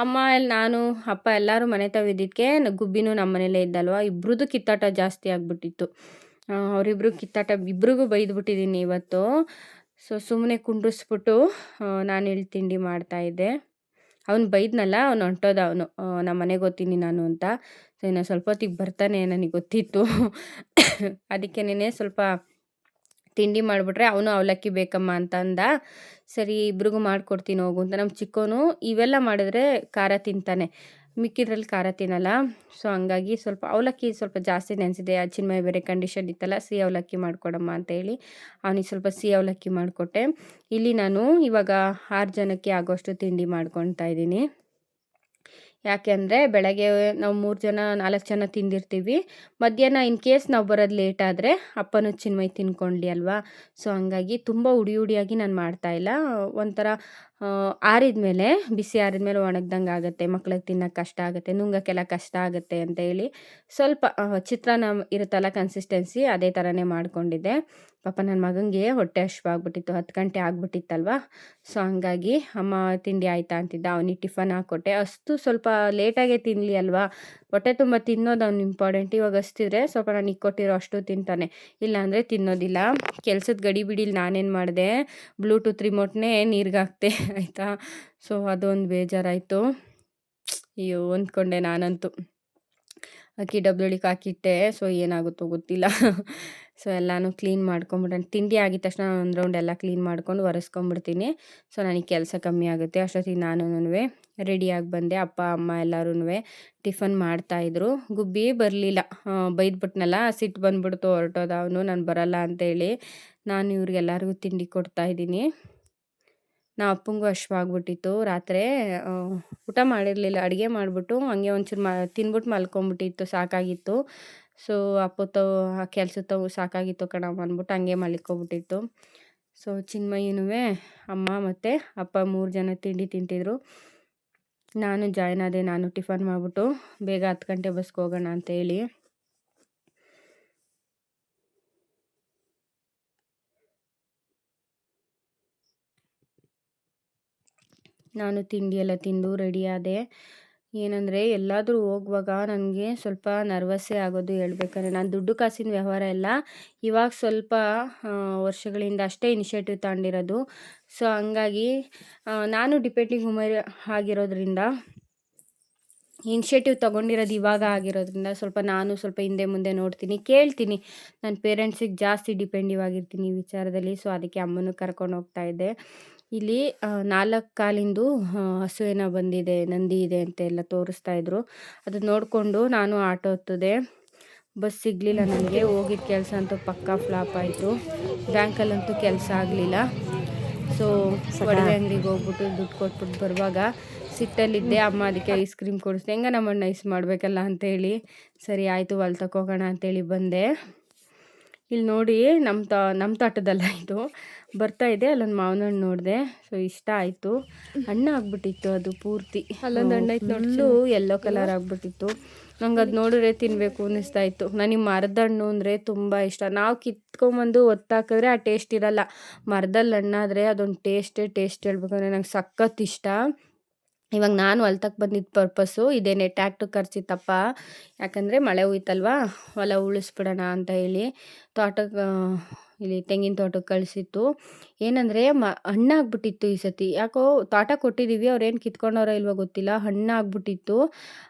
ಅಮ್ಮ ನಾನು ಅಪ್ಪ ಎಲ್ಲರೂ ಮನೆ ತಾವಿದ್ದಕ್ಕೆ ಗುಬ್ಬಿನೂ ನಮ್ಮ ಮನೇಲೇ ಇದ್ದಲ್ವ, ಇಬ್ರದ್ದು ಕಿತ್ತಾಟ ಜಾಸ್ತಿ ಆಗಿಬಿಟ್ಟಿತ್ತು. ಅವರಿಬ್ರು ಕಿತ್ತಾಟ ಇಬ್ರಿಗೂ ಬೈದ್ಬಿಟ್ಟಿದ್ದೀನಿ ಇವತ್ತು. ಸೊ ಸುಮ್ಮನೆ ಕುಂಡ್ರಿಸ್ಬಿಟ್ಟು ನಾನು ಇಲ್ಲಿ ತಿಂಡಿ ಮಾಡ್ತಾಯಿದ್ದೆ. ಅವ್ನು ಬೈದ್ನಲ್ಲ, ಅವ್ನು ಹೊಂಟೋದ ಅವನು ನಮ್ಮ ಮನೆಗೆ ಓದ್ತೀನಿ ನಾನು ಅಂತ. ಸೊ ಇನ್ನು ಸ್ವಲ್ಪ ಹೊತ್ತಿಗೆ ಬರ್ತಾನೆ ನನಗೆ ಗೊತ್ತಿತ್ತು. ಅದಕ್ಕೇನೆ ಸ್ವಲ್ಪ ತಿಂಡಿ ಮಾಡಿಬಿಟ್ರೆ ಅವನು ಅವಲಕ್ಕಿ ಬೇಕಮ್ಮ ಅಂತ ಅಂದ. ಸರಿ ಇಬ್ರಿಗೂ ಮಾಡಿಕೊಡ್ತೀನಿ ಹೋಗು ಅಂತ. ನಮ್ಮ ಚಿಕ್ಕೋನು ಇವೆಲ್ಲ ಮಾಡಿದ್ರೆ ಖಾರ ತಿಂತಾನೆ, ಮಿಕ್ಕಿದ್ರಲ್ಲಿ ಖಾರ ತಿನ್ನಲ್ಲ. ಸೊ ಹಂಗಾಗಿ ಸ್ವಲ್ಪ ಅವಲಕ್ಕಿ ಸ್ವಲ್ಪ ಜಾಸ್ತಿ ನೆನೆಸಿದೆ. ಚಿನ್ಮಯ ಬೇರೆ ಕಂಡೀಷನ್ ಇತ್ತಲ್ಲ, ಸಿಹಿ ಅವಲಕ್ಕಿ ಮಾಡಿಕೊಡಮ್ಮ ಅಂತೇಳಿ ಅವನಿಗೆ ಸ್ವಲ್ಪ ಸಿಹಿ ಅವಲಕ್ಕಿ ಮಾಡಿಕೊಟ್ಟೆ. ಇಲ್ಲಿ ನಾನು ಇವಾಗ 6 ಜನಕ್ಕೆ ಆಗೋಷ್ಟು ತಿಂಡಿ ಮಾಡ್ಕೊತಾ ಇದ್ದೀನಿ. ಯಾಕೆ ಅಂದರೆ ಬೆಳಗ್ಗೆ ನಾವು 3 ಜನ 4 ಜನ ತಿಂದಿರ್ತೀವಿ. ಮಧ್ಯಾಹ್ನ ಇನ್ ಕೇಸ್ ನಾವು ಬರೋದು ಲೇಟ್ ಆದರೆ ಅಪ್ಪನೂ ಚಿನ್ಮಯ್ ತಿನ್ಕೊಳ್ಳಿ ಅಲ್ವಾ. ಸೊ ಹಂಗಾಗಿ ತುಂಬ ಉಡಿಯಾಗಿ ನಾನು ಮಾಡ್ತಾಯಿಲ್ಲ. ಒಂಥರ ಆರಿದ್ಮೇಲೆ ಬಿಸಿ ಆರಿದ್ಮೇಲೆ ಒಣಗ್ದಂಗೆ ಆಗುತ್ತೆ, ಮಕ್ಳಿಗೆ ತಿನ್ನೋಕ್ಕೆ ಕಷ್ಟ ಆಗುತ್ತೆ, ನುಂಗೋಕ್ಕೆಲ್ಲ ಕಷ್ಟ ಆಗುತ್ತೆ ಅಂತ ಹೇಳಿ ಸ್ವಲ್ಪ ಚಿತ್ರಾನ್ನ ಇರುತ್ತಲ್ಲ ಕನ್ಸಿಸ್ಟೆನ್ಸಿ ಅದೇ ಥರನೇ ಮಾಡ್ಕೊಂಡಿದ್ದೆ. ಪಾಪ ನನ್ನ ಮಗನಿಗೆ ಹೊಟ್ಟೆ ಹಶ್ವಾಗ್ಬಿಟ್ಟಿತ್ತು, 10 ಗಂಟೆ ಆಗ್ಬಿಟ್ಟಿತ್ತಲ್ವ. ಸೊ ಹಂಗಾಗಿ ಅಮ್ಮ ತಿಂಡಿ ಆಯಿತಾ ಅಂತಿದ್ದ, ಅವನಿಗೆ ಟಿಫನ್ ಹಾಕ್ಕೊಟ್ಟೆ. ಅಷ್ಟು ಸ್ವಲ್ಪ ಲೇಟಾಗೇ ತಿನ್ನಲಿ ಅಲ್ವಾ, ಹೊಟ್ಟೆ ತುಂಬ ತಿನ್ನೋದು ಅವ್ನು ಇಂಪಾರ್ಟೆಂಟ್. ಇವಾಗ ಹಸ್ತಿದ್ರೆ ಸ್ವಲ್ಪ ನಾನು ಇಕ್ಕೊಟ್ಟಿರೋ ಅಷ್ಟು ತಿಂತಾನೆ, ಇಲ್ಲಾಂದರೆ ತಿನ್ನೋದಿಲ್ಲ. ಕೆಲ್ಸದ ಗಡಿಬಿಡಿಲಿ ನಾನೇನು ಮಾಡಿದೆ, ಬ್ಲೂಟೂತ್ ರಿಮೋಟ್ನೇ ನೀರಿಗೆ ಹಾಕ್ತೆ ಆಯಿತಾ. ಸೊ ಅದೊಂದು ಬೇಜಾರಾಯಿತು. ಅಯ್ಯೋ ಅಂದ್ಕೊಂಡೆ ನಾನಂತೂ. ಅಕ್ಕಿ ಡಬ್ದೊಳಿಗೆ ಹಾಕಿಟ್ಟೆ. ಸೊ ಏನಾಗುತ್ತೋ ಗೊತ್ತಿಲ್ಲ. ಸೊ ಎಲ್ಲನೂ ಕ್ಲೀನ್ ಮಾಡ್ಕೊಂಬಿಟ್ಟೆ. ತಿಂಡಿ ಆಗಿದ ತಕ್ಷಣ ಒಂದು ರೌಂಡ್ ಎಲ್ಲ ಕ್ಲೀನ್ ಮಾಡ್ಕೊಂಡು ಒರೆಸ್ಕೊಂಬಿಡ್ತೀನಿ. ಸೊ ನನಗೆ ಕೆಲಸ ಕಮ್ಮಿ ಆಗುತ್ತೆ. ಅಷ್ಟೊತ್ತಿಗೆ ನಾನೂ ರೆಡಿಯಾಗಿ ಬಂದೆ. ಅಪ್ಪ ಅಮ್ಮ ಎಲ್ಲರೂ ಟಿಫನ್ ಮಾಡ್ತಾಯಿದ್ರು. ಗುಬ್ಬಿ ಬರಲಿಲ್ಲ, ಬೈದ್ಬಿಟ್ನಲ್ಲ, ಸಿಟ್ಟು ಬಂದ್ಬಿಡ್ತು, ಹೊರಟೋದ ಅವನು ನಾನು ಬರಲ್ಲ ಅಂತೇಳಿ. ನಾನು ಇವ್ರಿಗೆಲ್ಲರಿಗೂ ತಿಂಡಿ ಕೊಡ್ತಾಯಿದ್ದೀನಿ. ನಾ ಅಪ್ಪಂಗೂ ಹಶ್ವಾಗ್ಬಿಟ್ಟಿತ್ತು. ರಾತ್ರಿ ಊಟ ಮಾಡಿರಲಿಲ್ಲ, ಅಡುಗೆ ಮಾಡಿಬಿಟ್ಟು ಹಂಗೆ ಒಂಚೂರು ತಿಂದ್ಬಿಟ್ಟು ಮಲ್ಕೊಂಬಿಟ್ಟಿತ್ತು, ಸಾಕಾಗಿತ್ತು. ಸೊ ಅಪ್ಪತ್ತವು ಕೆಲ್ಸತ್ತವು ಸಾಕಾಗಿತ್ತು ಕಣಮ್ಮ ಅಂದ್ಬಿಟ್ಟು ಹಂಗೆ ಮಲ್ಕೊಬಿಟ್ಟಿತ್ತು. ಸೊ ಚಿನ್ಮಯ್ಯನೂ ಅಮ್ಮ ಮತ್ತು ಅಪ್ಪ 3 ಜನ ತಿಂಡಿ ತಿಂತಿದ್ರು. ನಾನು ಜಾಯ್ನ್ ಆದೆ. ನಾನು ಟಿಫನ್ ಮಾಡಿಬಿಟ್ಟು ಬೇಗ 10 ಗಂಟೆ ಬಸ್ಗೆ ಹೋಗೋಣ ಅಂತೇಳಿ. ನಾನು ತಿಂಡಿ ಎಲ್ಲ ತಿಂದು ರೆಡಿ ಆದೆ. ಏನಂದರೆ ಎಲ್ಲಾದರೂ ಹೋಗುವಾಗ ನನಗೆ ಸ್ವಲ್ಪ ನರ್ವಸ್ಸೇ ಆಗೋದು ಹೇಳ್ಬೇಕಾದ್ರೆ. ನಾನು ದುಡ್ಡು ಕಾಸಿನ ವ್ಯವಹಾರ ಎಲ್ಲ ಇವಾಗ ಸ್ವಲ್ಪ ವರ್ಷಗಳಿಂದ ಅಷ್ಟೇ ಇನಿಷಿಯೇಟಿವ್ ತಗೊಂಡಿರೋದು. ಸೊ ಹಂಗಾಗಿ ನಾನು ಡಿಪೆಂಡಿಂಗ್ ವುಮನ್ ಆಗಿರೋದ್ರಿಂದ, ಇನಿಷಿಯೇಟಿವ್ ತೊಗೊಂಡಿರೋದು ಇವಾಗ ಆಗಿರೋದ್ರಿಂದ ನಾನು ಸ್ವಲ್ಪ ಹಿಂದೆ ಮುಂದೆ ನೋಡ್ತೀನಿ, ಕೇಳ್ತೀನಿ. ನನ್ನ ಪೇರೆಂಟ್ಸಿಗೆ ಜಾಸ್ತಿ ಡಿಪೆಂಡಿವ್ ಆಗಿರ್ತೀನಿ ಈ ವಿಚಾರದಲ್ಲಿ. ಸೊ ಅದಕ್ಕೆ ಅಮ್ಮನೂ ಕರ್ಕೊಂಡು ಹೋಗ್ತಾಯಿದ್ದೆ. ಇಲ್ಲಿ 4 ಕಾಲಿಂದು ಹಸು ಏನೋ ಬಂದಿದೆ, ನಂದಿ ಇದೆ ಅಂತೆಲ್ಲ ತೋರಿಸ್ತಾಯಿದ್ರು. ಅದು ನೋಡಿಕೊಂಡು ನಾನು ಆಟೋ ಹತ್ತಿದೆ. ಬಸ್ ಸಿಗಲಿಲ್ಲ ನನಗೆ. ಹೋಗಿದ್ದ ಕೆಲಸ ಅಂತೂ ಪಕ್ಕಾ ಫ್ಲಾಪ್ ಆಯಿತು. ಬ್ಯಾಂಕಲ್ಲಂತೂ ಕೆಲಸ ಆಗಲಿಲ್ಲ. ಸೊ ಒಡವೆ ಅಂಗಡಿಗೆ ಹೋಗ್ಬಿಟ್ಟು ದುಡ್ಡು ಕೊಟ್ಬಿಟ್ಟು ಬರುವಾಗ ಸಿಟ್ಟಲ್ಲಿದ್ದೆ. ಅಮ್ಮ ಅದಕ್ಕೆ ಐಸ್ ಕ್ರೀಮ್ ಕೊಡಿಸ್ದೆ. ಹೆಂಗ ನಮ್ಮನ್ನು ಐಸ್ ಮಾಡಬೇಕಲ್ಲ ಅಂತೇಳಿ, ಸರಿ ಆಯಿತು ಹೊಲ್ತಕ್ಕೆ ಹೋಗೋಣ ಅಂತೇಳಿ ಬಂದೆ. ಇಲ್ಲಿ ನೋಡಿ ನಮ್ಮ ತೋಟದಲ್ಲ ಇದು, ಬರ್ತಾಯಿದೆ. ಅಲ್ಲೊಂದು ಮಾವಿನ ಹಣ್ಣು ನೋಡಿದೆ. ಸೊ ಇಷ್ಟ ಆಯಿತು. ಹಣ್ಣು ಆಗ್ಬಿಟ್ಟಿತ್ತು ಅದು ಪೂರ್ತಿ. ಅಲ್ಲೊಂದು ಹಣ್ಣು ಐತೆ ನೋಡಲು, ಯೆಲ್ಲೋ ಕಲರ್ ಆಗ್ಬಿಟ್ಟಿತ್ತು. ನಂಗೆ ಅದು ನೋಡಿದ್ರೆ ತಿನ್ನಬೇಕು ಅನ್ನಿಸ್ತಾಯಿತ್ತು. ನನಗೆ ಮರದ ಹಣ್ಣು ಅಂದರೆ ತುಂಬ ಇಷ್ಟ. ನಾವು ಕಿತ್ಕೊಂಬಂದು ಒತ್ತಾಕಿದ್ರೆ ಆ ಟೇಸ್ಟ್ ಇರಲ್ಲ. ಮರದಲ್ಲಿ ಹಣ್ಣಾದರೆ ಅದೊಂದು ಟೇಸ್ಟ್ ಹೇಳ್ಬೇಕಂದ್ರೆ ನಂಗೆ ಸಖತ್ ಇಷ್ಟ. ಇವಾಗ ನಾನು ಹೊಲ್ತಕ್ಕೆ ಬಂದಿದ್ದ ಪರ್ಪಸ್ಸು ಇದೇನೆ, ಟ್ಯಾಕ್ಟ್ರ್ ಕರ್ಸಿತ್ತಪ್ಪ. ಯಾಕಂದರೆ ಮಳೆ ಹೋಯ್ತಲ್ವ, ಹೊಲ ಉಳಿಸ್ಬಿಡೋಣ ಅಂತ ಹೇಳಿ ತೋಟಕ್ಕೆ, ಇಲ್ಲಿ ತೆಂಗಿನ ತೋಟಕ್ಕೆ ಕಳಿಸಿತ್ತು. ಏನಂದರೆ ಹಣ್ಣಾಗ್ಬಿಟ್ಟಿತ್ತು ಈ ಸತಿ. ಯಾಕೋ ತೋಟ ಕೊಟ್ಟಿದ್ದೀವಿ, ಅವ್ರೇನು ಕಿತ್ಕೊಂಡವ್ರೋ ಇಲ್ವೋ ಗೊತ್ತಿಲ್ಲ, ಹಣ್ಣಾಗ್ಬಿಟ್ಟಿತ್ತು.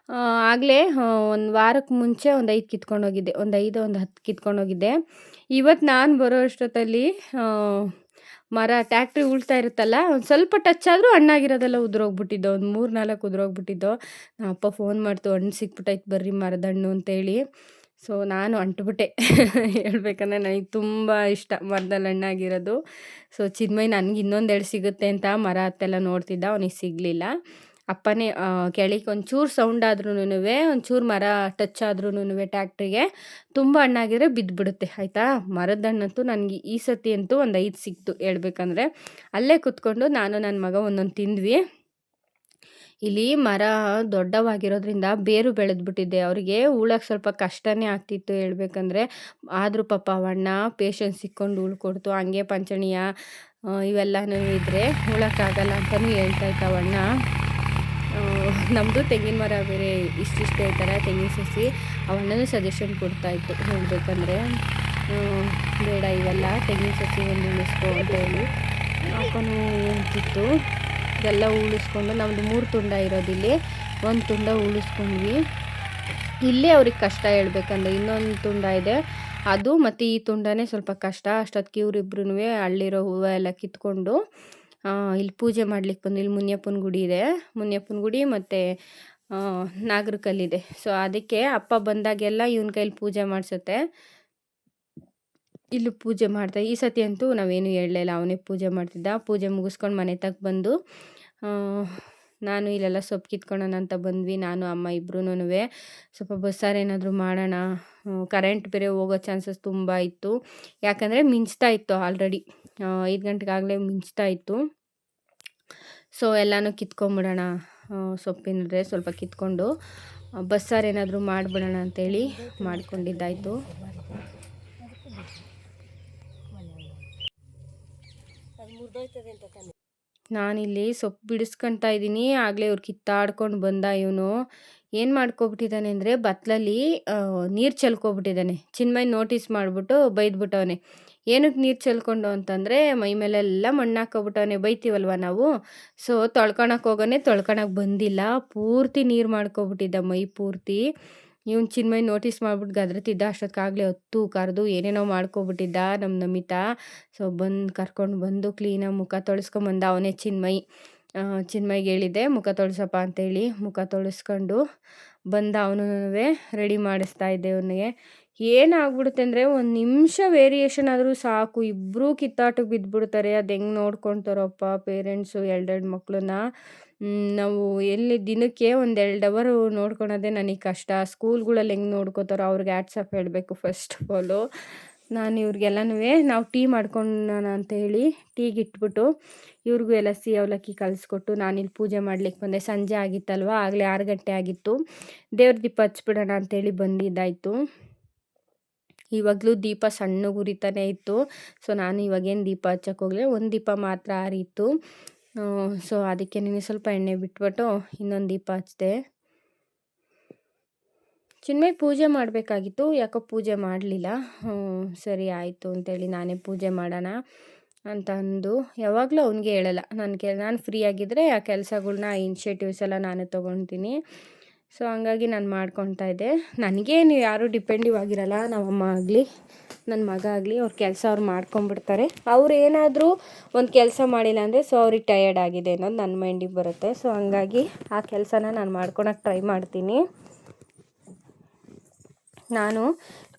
ಆಗಲೇ 1 ವಾರಕ್ಕೆ ಮುಂಚೆ ಒಂದು 5 ಕಿತ್ಕೊಂಡೋಗಿದ್ದೆ, ಒಂದು 10 ಕಿತ್ಕೊಂಡೋಗಿದ್ದೆ. ಇವತ್ತು ನಾನು ಬರೋ ಅಷ್ಟೊತ್ತಲ್ಲಿ ಮರ ಟ್ಯಾಕ್ಟ್ರಿ ಉಳ್ತಾ ಇರುತ್ತಲ್ಲ, ಒಂದು ಸ್ವಲ್ಪ ಟಚ್ ಆದರೂ ಹಣ್ಣಾಗಿರೋದೆಲ್ಲ ಉದುರೋಗ್ಬಿಟ್ಟಿದ್ದೋ, ಒಂದು 3-4 ಉದುರೋಗ್ಬಿಟ್ಟಿದ್ದೋ. ನಮ್ಮ ಅಪ್ಪ ಫೋನ್ ಮಾಡ್ತು, ಹಣ್ಣು ಸಿಕ್ಬಿಟ್ಟೈತೆ ಬರ್ರಿ ಮರದ ಹಣ್ಣು ಅಂತೇಳಿ. ಸೊ ನಾನು ಅಂಟ್ಬಿಟ್ಟೆ. ಹೇಳ್ಬೇಕಂದ್ರೆ ನನಗೆ ತುಂಬ ಇಷ್ಟ ಮರದಲ್ಲಿ ಹಣ್ಣಾಗಿರೋದು. ಸೊ ಚಿನ್ಮಯ್ ನನಗೆ ಇನ್ನೊಂದೆರಡು ಸಿಗುತ್ತೆ ಅಂತ ಮರ ಹತ್ತೆಲ್ಲ ನೋಡ್ತಿದ್ದ, ಅವನಿಗೆ ಸಿಗಲಿಲ್ಲ. ಅಪ್ಪನೇ ಕೆಳಗೆ ಒಂಚೂರು ಸೌಂಡ್ ಆದ್ರೂನುವೆ, ಒಂಚೂರು ಮರ ಟಚ್ ಆದ್ರೂನುವೆ ಟ್ಯಾಕ್ಟ್ರಿಗೆ ತುಂಬ ಹಣ್ಣಾಗಿದ್ರೆ ಬಿದ್ದುಬಿಡುತ್ತೆ ಆಯಿತಾ. ಮರದ ಹಣ್ಣಂತೂ ನನಗೆ ಈ ಸತಿ ಅಂತೂ ಒಂದು 5 ಸಿಕ್ತು ಹೇಳ್ಬೇಕಂದ್ರೆ. ಅಲ್ಲೇ ಕುತ್ಕೊಂಡು ನಾನು ನನ್ನ ಮಗ ಒಂದೊಂದು ತಿಂದ್ವಿ. ಇಲ್ಲಿ ಮರ ದೊಡ್ಡವಾಗಿರೋದ್ರಿಂದ ಬೇರು ಬೆಳೆದ್ಬಿಟ್ಟಿದೆ. ಅವರಿಗೆ ಉಳಕ್ಕೆ ಸ್ವಲ್ಪ ಕಷ್ಟನೇ ಆಗ್ತಿತ್ತು ಹೇಳ್ಬೇಕಂದ್ರೆ. ಆದರೂ ಪಾಪ ಅವಣ್ಣ ಪೇಷನ್ಸ್ ಸಿಕ್ಕೊಂಡು ಉಳ್ಕೊಡ್ತು. ಹಂಗೆ ಪಂಚಣಿಯ ಇವೆಲ್ಲನೂ ಇದ್ದರೆ ಉಳಕ್ಕಾಗಲ್ಲ ಅಂತಲೂ ಹೇಳ್ತಾ ಇತ್ತು ಅವಣ್ಣ. ನಮ್ಮದು ತೆಂಗಿನ ಮರ ಬೇರೆ ಇಷ್ಟಿಷ್ಟೇ ಈ ಥರ ತೆಂಗಿನ ಸಸಿ. ಅವಣ್ಣನೂ ಸಜೆಷನ್ ಕೊಡ್ತಾಯಿತ್ತು ಹೇಳ್ಬೇಕಂದ್ರೆ, ಬೇಡ ಇವೆಲ್ಲ ತೆಂಗಿನ ಸಸಿ ಒಂದು ಉಳಿಸ್ಕೊ ಅಂತ ಹೇಳಿ. ಅಪ್ಪನೂ ಅಂತಿತ್ತು. ಎಲ್ಲ ಉಳಿಸ್ಕೊಂಡು ನಮ್ಮದು 3 ತುಂಡ ಇರೋದಿಲ್ಲಿ, 1 ತುಂಡ ಉಳಿಸ್ಕೊಂಡ್ವಿ. ಇಲ್ಲೇ ಅವ್ರಿಗೆ ಕಷ್ಟ ಹೇಳ್ಬೇಕಂದ್ರೆ. ಇನ್ನೊಂದು ತುಂಡ ಇದೆ, ಅದು ಮತ್ತು ಈ ತುಂಡನೇ ಸ್ವಲ್ಪ ಕಷ್ಟ. ಅಷ್ಟೊತ್ತಿಗೆ ಇವರಿಬ್ರು ಅಲ್ಲಿರೋ ಹೂವು ಎಲ್ಲ ಕಿತ್ಕೊಂಡು ಇಲ್ಲಿ ಪೂಜೆ ಮಾಡ್ಲಿಕ್ಕೆ ಬಂದು. ಇಲ್ಲಿ ಮುನಿಯಪ್ಪನ ಗುಡಿ ಇದೆ, ಮುನಿಯಪ್ಪನ ಗುಡಿ ಮತ್ತು ನಾಗರ ಕಲ್ಲಿದೆ. ಸೊ ಅದಕ್ಕೆ ಅಪ್ಪ ಬಂದಾಗೆಲ್ಲ ಇವನ ಕೈಲಿ ಪೂಜೆ ಮಾಡಿಸುತ್ತೆ. ಇಲ್ಲಿ ಪೂಜೆ ಮಾಡ್ತಾ ಈ ಸತಿ ಅಂತೂ ನಾವೇನು ಹೇಳಲಿಲ್ಲ, ಅವನೇ ಪೂಜೆ ಮಾಡ್ತಿದ್ದ. ಪೂಜೆ ಮುಗಿಸ್ಕೊಂಡು ಮನೆ ತಕ್ಕ ಬಂದು ನಾನು ಇಲ್ಲೆಲ್ಲ ಸೊಪ್ಪು ಕಿತ್ಕೊಳ್ಳೋಣ ಅಂತ ಬಂದ್ವಿ, ನಾನು ಅಮ್ಮ ಇಬ್ರುನುವೆ. ಸ್ವಲ್ಪ ಬಸ್ಸಾರು ಏನಾದರೂ ಮಾಡೋಣ. ಕರೆಂಟ್ ಬೇರೆ ಹೋಗೋ ಚಾನ್ಸಸ್ ತುಂಬ ಇತ್ತು, ಯಾಕಂದರೆ ಮಿಂಚ್ತಾ ಇತ್ತು ಆಲ್ರೆಡಿ 5 ಗಂಟೆಗಾಗಲೇ ಮಿಂಚ್ತಾ ಇತ್ತು. ಸೊ ಎಲ್ಲನೂ ಕಿತ್ಕೊಂಬಿಡೋಣ, ಸೊಪ್ಪಿನಿದ್ರೆ ಸ್ವಲ್ಪ ಕಿತ್ಕೊಂಡು ಬಸ್ಸಾರು ಏನಾದರೂ ಮಾಡಿಬಿಡೋಣ ಅಂತೇಳಿ ಮಾಡ್ಕೊಂಡಿದ್ದಾಯಿತು. ನಾನಿಲ್ಲಿ ಸೊಪ್ಪು ಬಿಡಿಸ್ಕೊಳ್ತಾ ಇದ್ದೀನಿ. ಆಗಲೇ ಇವ್ರು ಕಿತ್ತಾಡ್ಕೊಂಡು ಬಂದ. ಇವನು ಏನು ಮಾಡ್ಕೊಬಿಟ್ಟಿದ್ದಾನೆ ಅಂದರೆ ಬತ್ತಲಲ್ಲಿ ನೀರು ಚೆಲ್ಕೊಬಿಟ್ಟಿದ್ದಾನೆ. ಚಿನ್ಮಯ್ ನೋಟಿಸ್ ಮಾಡಿಬಿಟ್ಟು ಬೈದ್ಬಿಟ್ಟವನೆ. ಏನಕ್ಕೆ ನೀರು ಚೆಲ್ಕೊಂಡು ಅಂತಂದರೆ ಮೈ ಮೇಲೆಲ್ಲ ಮಣ್ಣು ಹಾಕ್ಕೊಬಿಟ್ಟವನೆ. ಬೈತೀವಲ್ವ ನಾವು. ಸೊ ತೊಳ್ಕೊಳಕ್ಕೆ ಹೋಗೋನೆ, ತೊಳ್ಕೊಳಕ್ಕೆ ಬಂದಿಲ್ಲ, ಪೂರ್ತಿ ನೀರು ಮಾಡ್ಕೊಬಿಟ್ಟಿದ್ದ ಮೈ ಪೂರ್ತಿ. ಇವ್ನು ಚಿನ್ಮಯ್ ನೋಟಿಸ್ ಮಾಡ್ಬಿಟ್ಟು ಗದ್ರತಿದ್ದ. ಅಷ್ಟೊತ್ತಿಗಾಗಲೇ ಹೊತ್ತು ಕರೆದು ಏನೇನೋ ಮಾಡ್ಕೊಬಿಟ್ಟಿದ್ದ ನಮ್ಮ ನಮಿತಾ. ಸೊ ಕರ್ಕೊಂಡು ಬಂದು ಕ್ಲೀನಾಗಿ ಮುಖ ತೊಳೆಸ್ಕೊಂಬಂದ ಅವನೇ ಚಿನ್ಮಯ್. ಚಿನ್ಮಯ್ಗೆ ಹೇಳಿದ್ದೆ ಮುಖ ತೊಳ್ಸಪ್ಪ ಅಂತೇಳಿ. ಮುಖ ತೊಳೆಸ್ಕೊಂಡು ಬಂದ. ಅವನೂ ರೆಡಿ ಮಾಡಿಸ್ತಾ ಇದ್ದೆ ಅವನಿಗೆ. ಏನಾಗ್ಬಿಡುತ್ತೆ ಅಂದರೆ 1 ನಿಮಿಷ ವೇರಿಯೇಷನ್ ಆದರೂ ಸಾಕು, ಇಬ್ಬರೂ ಕಿತ್ತಾಟಕ್ಕೆ ಬಿದ್ದುಬಿಡ್ತಾರೆ. ಅದು ಹೆಂಗೆ ನೋಡ್ಕೊಳ್ತಾರಪ್ಪ ಪೇರೆಂಟ್ಸು 2 ಮಕ್ಕಳನ್ನ. ನಾವು ಎಲ್ಲಿ ದಿನಕ್ಕೆ 1-2 ಅವರ್ ನೋಡ್ಕೊಳೋದೇ ನನಗೆ ಕಷ್ಟ. ಸ್ಕೂಲ್ಗಳಲ್ಲಿ ಹೆಂಗೆ ನೋಡ್ಕೋತಾರೋ ಅವ್ರಿಗೆ ಹ್ಯಾಟ್ಸ್ ಆಫ್ ಹೇಳಬೇಕು ಫಸ್ಟ್ ಆಫ್ ಆಲು. ನಾನು ಇವ್ರಿಗೆಲ್ಲನೂ ನಾವು ಟೀ ಮಾಡ್ಕೊಳ್ಳೋಣ ಅಂತೇಳಿ ಟೀಗೆ ಇಟ್ಬಿಟ್ಟು ಇವ್ರಿಗೂ ಲಸ್ಸಿ ಅವಲಕ್ಕಿ ಕಲಿಸ್ಕೊಟ್ಟು ನಾನಿಲ್ಲಿ ಪೂಜೆ ಮಾಡ್ಲಿಕ್ಕೆ ಬಂದೆ. ಸಂಜೆ ಆಗಿತ್ತಲ್ವ, ಆಗಲೇ 6 ಗಂಟೆ ಆಗಿತ್ತು. ದೇವ್ರ ದೀಪ ಹಚ್ಬಿಡೋಣ ಅಂತೇಳಿ ಬಂದಿದ್ದಾಯಿತು. ಇವಾಗಲೂ ದೀಪ ಸಣ್ಣಗೆ ಉರಿತಾನೆ ಇತ್ತು. ಸೊ ನಾನು ಇವಾಗೇನು ದೀಪ ಹಚ್ಚಕ್ಕೆ ಹೋಗಲಿಲ್ಲ, 1 ದೀಪ ಮಾತ್ರ ಆರಿತ್ತು. ಸೊ ಅದಕ್ಕೆ ನೀನು ಸ್ವಲ್ಪ ಎಣ್ಣೆ ಬಿಟ್ಬಿಟ್ಟು ಇನ್ನೊಂದು ದೀಪ ಹಚ್ಚಿದೆ. ಚಿನ್ಮಯ್ ಪೂಜೆ ಮಾಡಬೇಕಾಗಿತ್ತು, ಯಾಕೋ ಪೂಜೆ ಮಾಡಲಿಲ್ಲ. ಸರಿ ಆಯಿತು ಅಂತೇಳಿ ನಾನೇ ಪೂಜೆ ಮಾಡೋಣ ಅಂತ ಅಂದು. ಯಾವಾಗಲೂ ಅವ್ನಿಗೆ ಹೇಳಲ್ಲ, ನಾನು ಫ್ರೀ ಆಗಿದ್ದರೆ ಆ ಕೆಲಸಗಳ್ನ ಇನಿಷಿಯೇಟಿವ್ಸ್ ಎಲ್ಲ ನಾನೇ ತೊಗೊಳ್ತೀನಿ. ಸೊ ಹಂಗಾಗಿ ನಾನು ಮಾಡ್ಕೊತಾ ಇದ್ದೆ. ನನಗೆ ನೀವು ಯಾರೂ ಡಿಪೆಂಡಿವ್ ಆಗಿರಲ್ಲ. ನಮ್ಮಮ್ಮ ಆಗಲಿ ನನ್ನ ಮಗ ಆಗಲಿ ಅವ್ರ ಕೆಲಸ ಅವ್ರು ಮಾಡ್ಕೊಂಬಿಡ್ತಾರೆ. ಅವ್ರು ಏನಾದರೂ ಒಂದು ಕೆಲಸ ಮಾಡಿಲ್ಲ ಅಂದರೆ ಸೊ ಅವ್ರಿಗೆ ಟಯರ್ಡ್ ಆಗಿದೆ ಅನ್ನೋದು ನನ್ನ ಮೈಂಡಿಗೆ ಬರುತ್ತೆ. ಸೊ ಹಂಗಾಗಿ ಆ ಕೆಲಸನ ನಾನು ಮಾಡ್ಕೊಳಕ್ಕೆ ಟ್ರೈ ಮಾಡ್ತೀನಿ. ನಾನು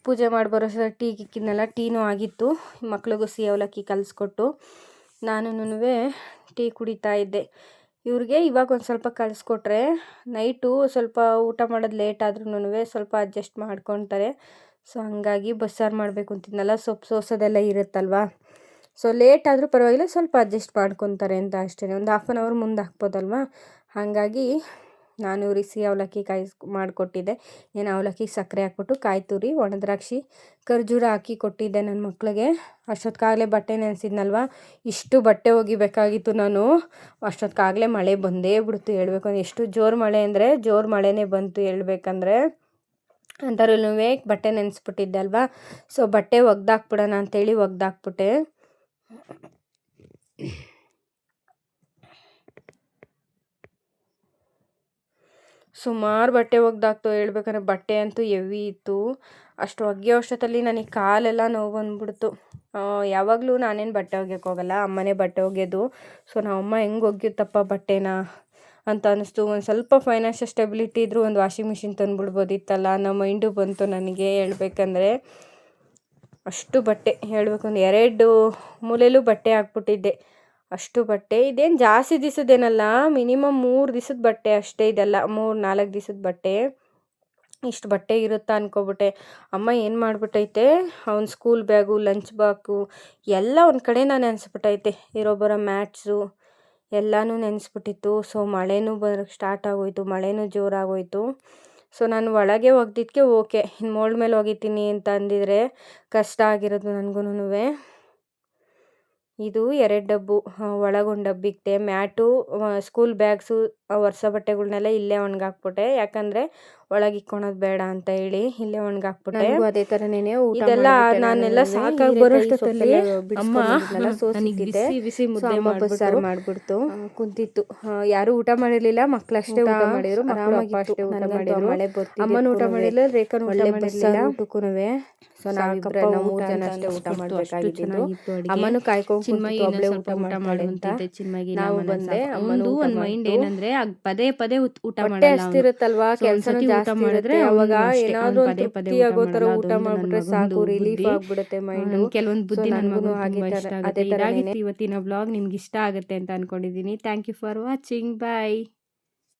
ಪೂಜೆ ಮಾಡಿ ಬರೋ ಟೀ ಕಿಕ್ಕಿದ್ನೆಲ್ಲ ಟೀನೂ ಆಗಿತ್ತು. ಮಕ್ಳಿಗೂ ಸಿಹಿ ಅವಲಕ್ಕಿ ಕಲಿಸ್ಕೊಟ್ಟು ನಾನು ಟೀ ಕುಡಿತಾ ಇದ್ದೆ. ಇವ್ರಿಗೆ ಇವಾಗ ಒಂದು ಸ್ವಲ್ಪ ಕಲಿಸ್ಕೊಟ್ರೆ ನೈಟು ಸ್ವಲ್ಪ ಊಟ ಮಾಡೋದು ಲೇಟ್ ಆದ್ರೂ ಸ್ವಲ್ಪ ಅಡ್ಜಸ್ಟ್ ಮಾಡ್ಕೊತಾರೆ. ಸೊ ಹಂಗಾಗಿ ಬಸ್ಸಾರು ಮಾಡಬೇಕು ಅಂತಿದ್ನಲ್ಲ, ಸೊಪ್ಪು ಸೋಸೋದೆಲ್ಲ ಇರುತ್ತಲ್ವ. ಸೊ ಲೇಟ್ ಆದರೂ ಪರವಾಗಿಲ್ಲ, ಸ್ವಲ್ಪ ಅಡ್ಜಸ್ಟ್ ಮಾಡ್ಕೊತಾರೆ ಅಂತ ಅಷ್ಟೇ. ಒಂದು 1/2 hour ಮುಂದೆ ಹಾಕ್ಬೋದಲ್ವ. ಹಾಗಾಗಿ ನಾನು ಇವ್ರಿಗೆ ಸಿಹಿ ಅವಲಕ್ಕಿ ಮಾಡಿಕೊಟ್ಟಿದ್ದೆ. ಏನು ಅವಲಕ್ಕಿ ಸಕ್ಕರೆ ಹಾಕ್ಬಿಟ್ಟು ಕಾಯಿ ತುರಿ, ಒಣ ದ್ರಾಕ್ಷಿ, ಖರ್ಜೂರ ಹಾಕಿ ಕೊಟ್ಟಿದ್ದೆ ನನ್ನ ಮಕ್ಳಿಗೆ. ಅಷ್ಟೊತ್ತಿಗಾಗಲೇ ಬಟ್ಟೆ ನೆನೆಸಿದ್ನಲ್ವ, ಇಷ್ಟು ಬಟ್ಟೆ ಒಗಿಬೇಕಾಗಿತ್ತು ನಾನು. ಅಷ್ಟೊತ್ತಿಗಾಗಲೇ ಮಳೆ ಬಂದೇ ಬಿಡ್ತು ಹೇಳ್ಬೇಕು. ಎಷ್ಟು ಜೋರು ಮಳೆ ಅಂದರೆ ಜೋರು ಮಳೆನೇ ಬಂತು ಹೇಳ್ಬೇಕಂದ್ರೆ. ಅಂಥದ್ರಲ್ಲೂ ಬಟ್ಟೆ ನೆನೆಸ್ಬಿಟ್ಟಿದ್ದೆ ಅಲ್ವಾ. ಸೊ ಬಟ್ಟೆ ಒಗ್ದಾಕ್ಬಿಡೋಣ ಅಂತೇಳಿ ಒಗ್ದಾಕ್ಬಿಟ್ಟೆ. ಸುಮಾರು ಬಟ್ಟೆ ಒಗ್ದಾಕ್ತು. ಹೇಳ್ಬೇಕಂದ್ರೆ ಬಟ್ಟೆ ಅಂತೂ ಹೆವಿ ಇತ್ತು. ಅಷ್ಟು ಒಗೆಯೋ ಅಷ್ಟೊತ್ತಲ್ಲಿ ನನಗೆ ಕಾಲೆಲ್ಲ ನೋವು ಬಂದ್ಬಿಡ್ತು. ಯಾವಾಗಲೂ ನಾನೇನು ಬಟ್ಟೆ ಒಗ್ಯಕ್ಕೆ ಹೋಗಲ್ಲ, ಅಮ್ಮನೇ ಬಟ್ಟೆ ಒಗೆಯೋದು. ಸೊ ನಮ್ಮಮ್ಮ ಹೆಂಗೆ ಒಗ್ಯುತ್ತಪ್ಪ ಬಟ್ಟೆನ ಅಂತ ಅನ್ನಿಸ್ತು. ಒಂದು ಸ್ವಲ್ಪ ಫೈನಾನ್ಷಿಯಲ್ ಸ್ಟೆಬಿಲಿಟಿ ಇದ್ದರೂ ಒಂದು ವಾಷಿಂಗ್ ಮಿಷಿನ್ ತಂದುಬಿಡ್ಬೋದಿತ್ತಲ್ಲ ಅನ್ನೋ ಮೈಂಡು ಬಂತು ನನಗೆ. ಹೇಳ್ಬೇಕಂದ್ರೆ ಅಷ್ಟು ಬಟ್ಟೆ, ಹೇಳ್ಬೇಕಂದ್ರೆ 2 ಮೂಲೆಯಲ್ಲೂ ಬಟ್ಟೆ ಹಾಕ್ಬಿಟ್ಟಿದ್ದೆ. ಅಷ್ಟು ಬಟ್ಟೆ. ಇದೇನು ಜಾಸ್ತಿ ದಿವಸದ್ದೇನಲ್ಲ, ಮಿನಿಮಮ್ 3 ದಿವಸದ ಬಟ್ಟೆ ಅಷ್ಟೇ ಇದೆಲ್ಲ. 3-4 ದಿವಸದ ಬಟ್ಟೆ. ಇಷ್ಟು ಬಟ್ಟೆ ಇರುತ್ತಾ ಅನ್ಕೊಬಿಟ್ಟೆ. ಅಮ್ಮ ಏನು ಮಾಡಿಬಿಟ್ಟೈತೆ, ಅವ್ನ ಸ್ಕೂಲ್ ಬ್ಯಾಗು, ಲಂಚ್ ಬಾಕ್ಸು ಎಲ್ಲ ಒಂದು ಕಡೆ ನೆನೆಸ್ಬಿಟ್ಟೈತೆ. ಬರೋ ಮ್ಯಾಟ್ಸು ಎಲ್ಲನೂ ನೆನೆಸ್ಬಿಟ್ಟಿತ್ತು. ಸೊ ಮಳೆನೂ ಬರೋಕ್ಕೆ ಸ್ಟಾರ್ಟ್ ಆಗೋಯ್ತು, ಮಳೆನೂ ಜೋರಾಗೋಯ್ತು. ಸೊ ನಾನು ಒಳಗೆ ಒಗ್ದಿದ್ದಕ್ಕೆ ಓಕೆ, ಇನ್ನು ಮೋಲ್ಡ್ ಮೇಲೆ ಒಗಿತೀನಿ ಅಂತ ಅಂದಿದ್ರೆ ಕಷ್ಟ ಆಗಿರೋದು ನನಗೂ. ಇದು 2 ಡಬ್ಬು, ಒಳಗೊಂದು ಡಬ್ಬಿಕ್ತೆ. ಮ್ಯಾಟು, ಸ್ಕೂಲ್ ಬ್ಯಾಗ್ಸು, ವರ್ಷ ಬಟ್ಟೆಗಳ್ನೆಲ್ಲ ಇಲ್ಲೇ ಒಣಗಾಕ್ಬಿಟ್ಟೆ. ಯಾಕಂದರೆ ಒಳಗೆ ಇಕ್ಕೊಳೋದು ಬೇಡ ಅಂತ ಹೇಳಿ ಇಲ್ಲೇ ಒಣಗಾಕ್ಬಿಟ್ಟೆ. ಅದೇ ಥರನೇ ಇದೆಲ್ಲ ನಾನೆಲ್ಲ ಸಾಕಾಗಿ ಬರೋಷ್ಟೊತ್ತಲ್ಲಿ ಅಮ್ಮ ಬಿಸಿ ಮುದ್ದೆ ಬಸ್ಸಾರು ಮಾಡಿಬಿಡ್ತು. ಕುಂತಿತ್ತು. ಯಾರು ಊಟ ಮಾಡಿರಲಿಲ್ಲ, ಮಕ್ಕಳಷ್ಟೇ ಊಟ ಮಾಡಿದ್ರು. ಮಕ್ಕಳು ಅಪ್ಪ ಅಷ್ಟೇ ಊಟ ಮಾಡಿದ್ರು. ಅಮ್ಮನೂ ಊಟ ಮಾಡಿಲ್ಲ, ರೇಖಾನು ಊಟ ಮಾಡಿರಲಿಲ್ಲ. ಊಟಕ್ಕೂನುವೆ ಸೊ ನಾವಿಬ್ಬರೇ 3 ಜನ ಅಷ್ಟೇ ಊಟ ಮಾಡಬೇಕಾಗಿದ್ದು. ಅಮ್ಮನೂ ಕಾಯ್ಕೊಂಡು ಒಬ್ಬಳೇ ಊಟ ಮಾಡ್ತಾಳೆ. ನಾವು ಬಂದೆ. ಅಮ್ಮನೂ ಒಂದು ಮೈಂಡ್ ಏನಂದ್ರೆ ಪದೇ ಪದೇ ಊಟ ಮಾಡಲ್ಲ, ಅಷ್ಟಿರುತ್ತಲ್ವಾ, ಕೆಲಸ ಜಾಸ್ತಿ ಮಾಡಿದ್ರೆ ಅವಾಗ ಏನಾದ್ರೂ ಒಂದು ತೃಪ್ತಿ ಆಗೋ ತರ ಊಟ ಮಾಡ್ಬಿಟ್ರೆ ಸಾಕು, ರಿಲೀಫ್ ಆಗ್ಬಿಡುತ್ತೆ ಮೈಂಡ್. ಕೆಲವೊಂದು ಬುದ್ಧಿ ನನಗೂ ಅದೇ ತರ. ಇವತ್ತಿನ ಬ್ಲಾಗ್ ನಿಮ್ಗೆ ಇಷ್ಟ ಆಗುತ್ತೆ ಅಂತ ಅನ್ಕೊಂಡಿದ್ದೀನಿ. Thank you for watching. Bye.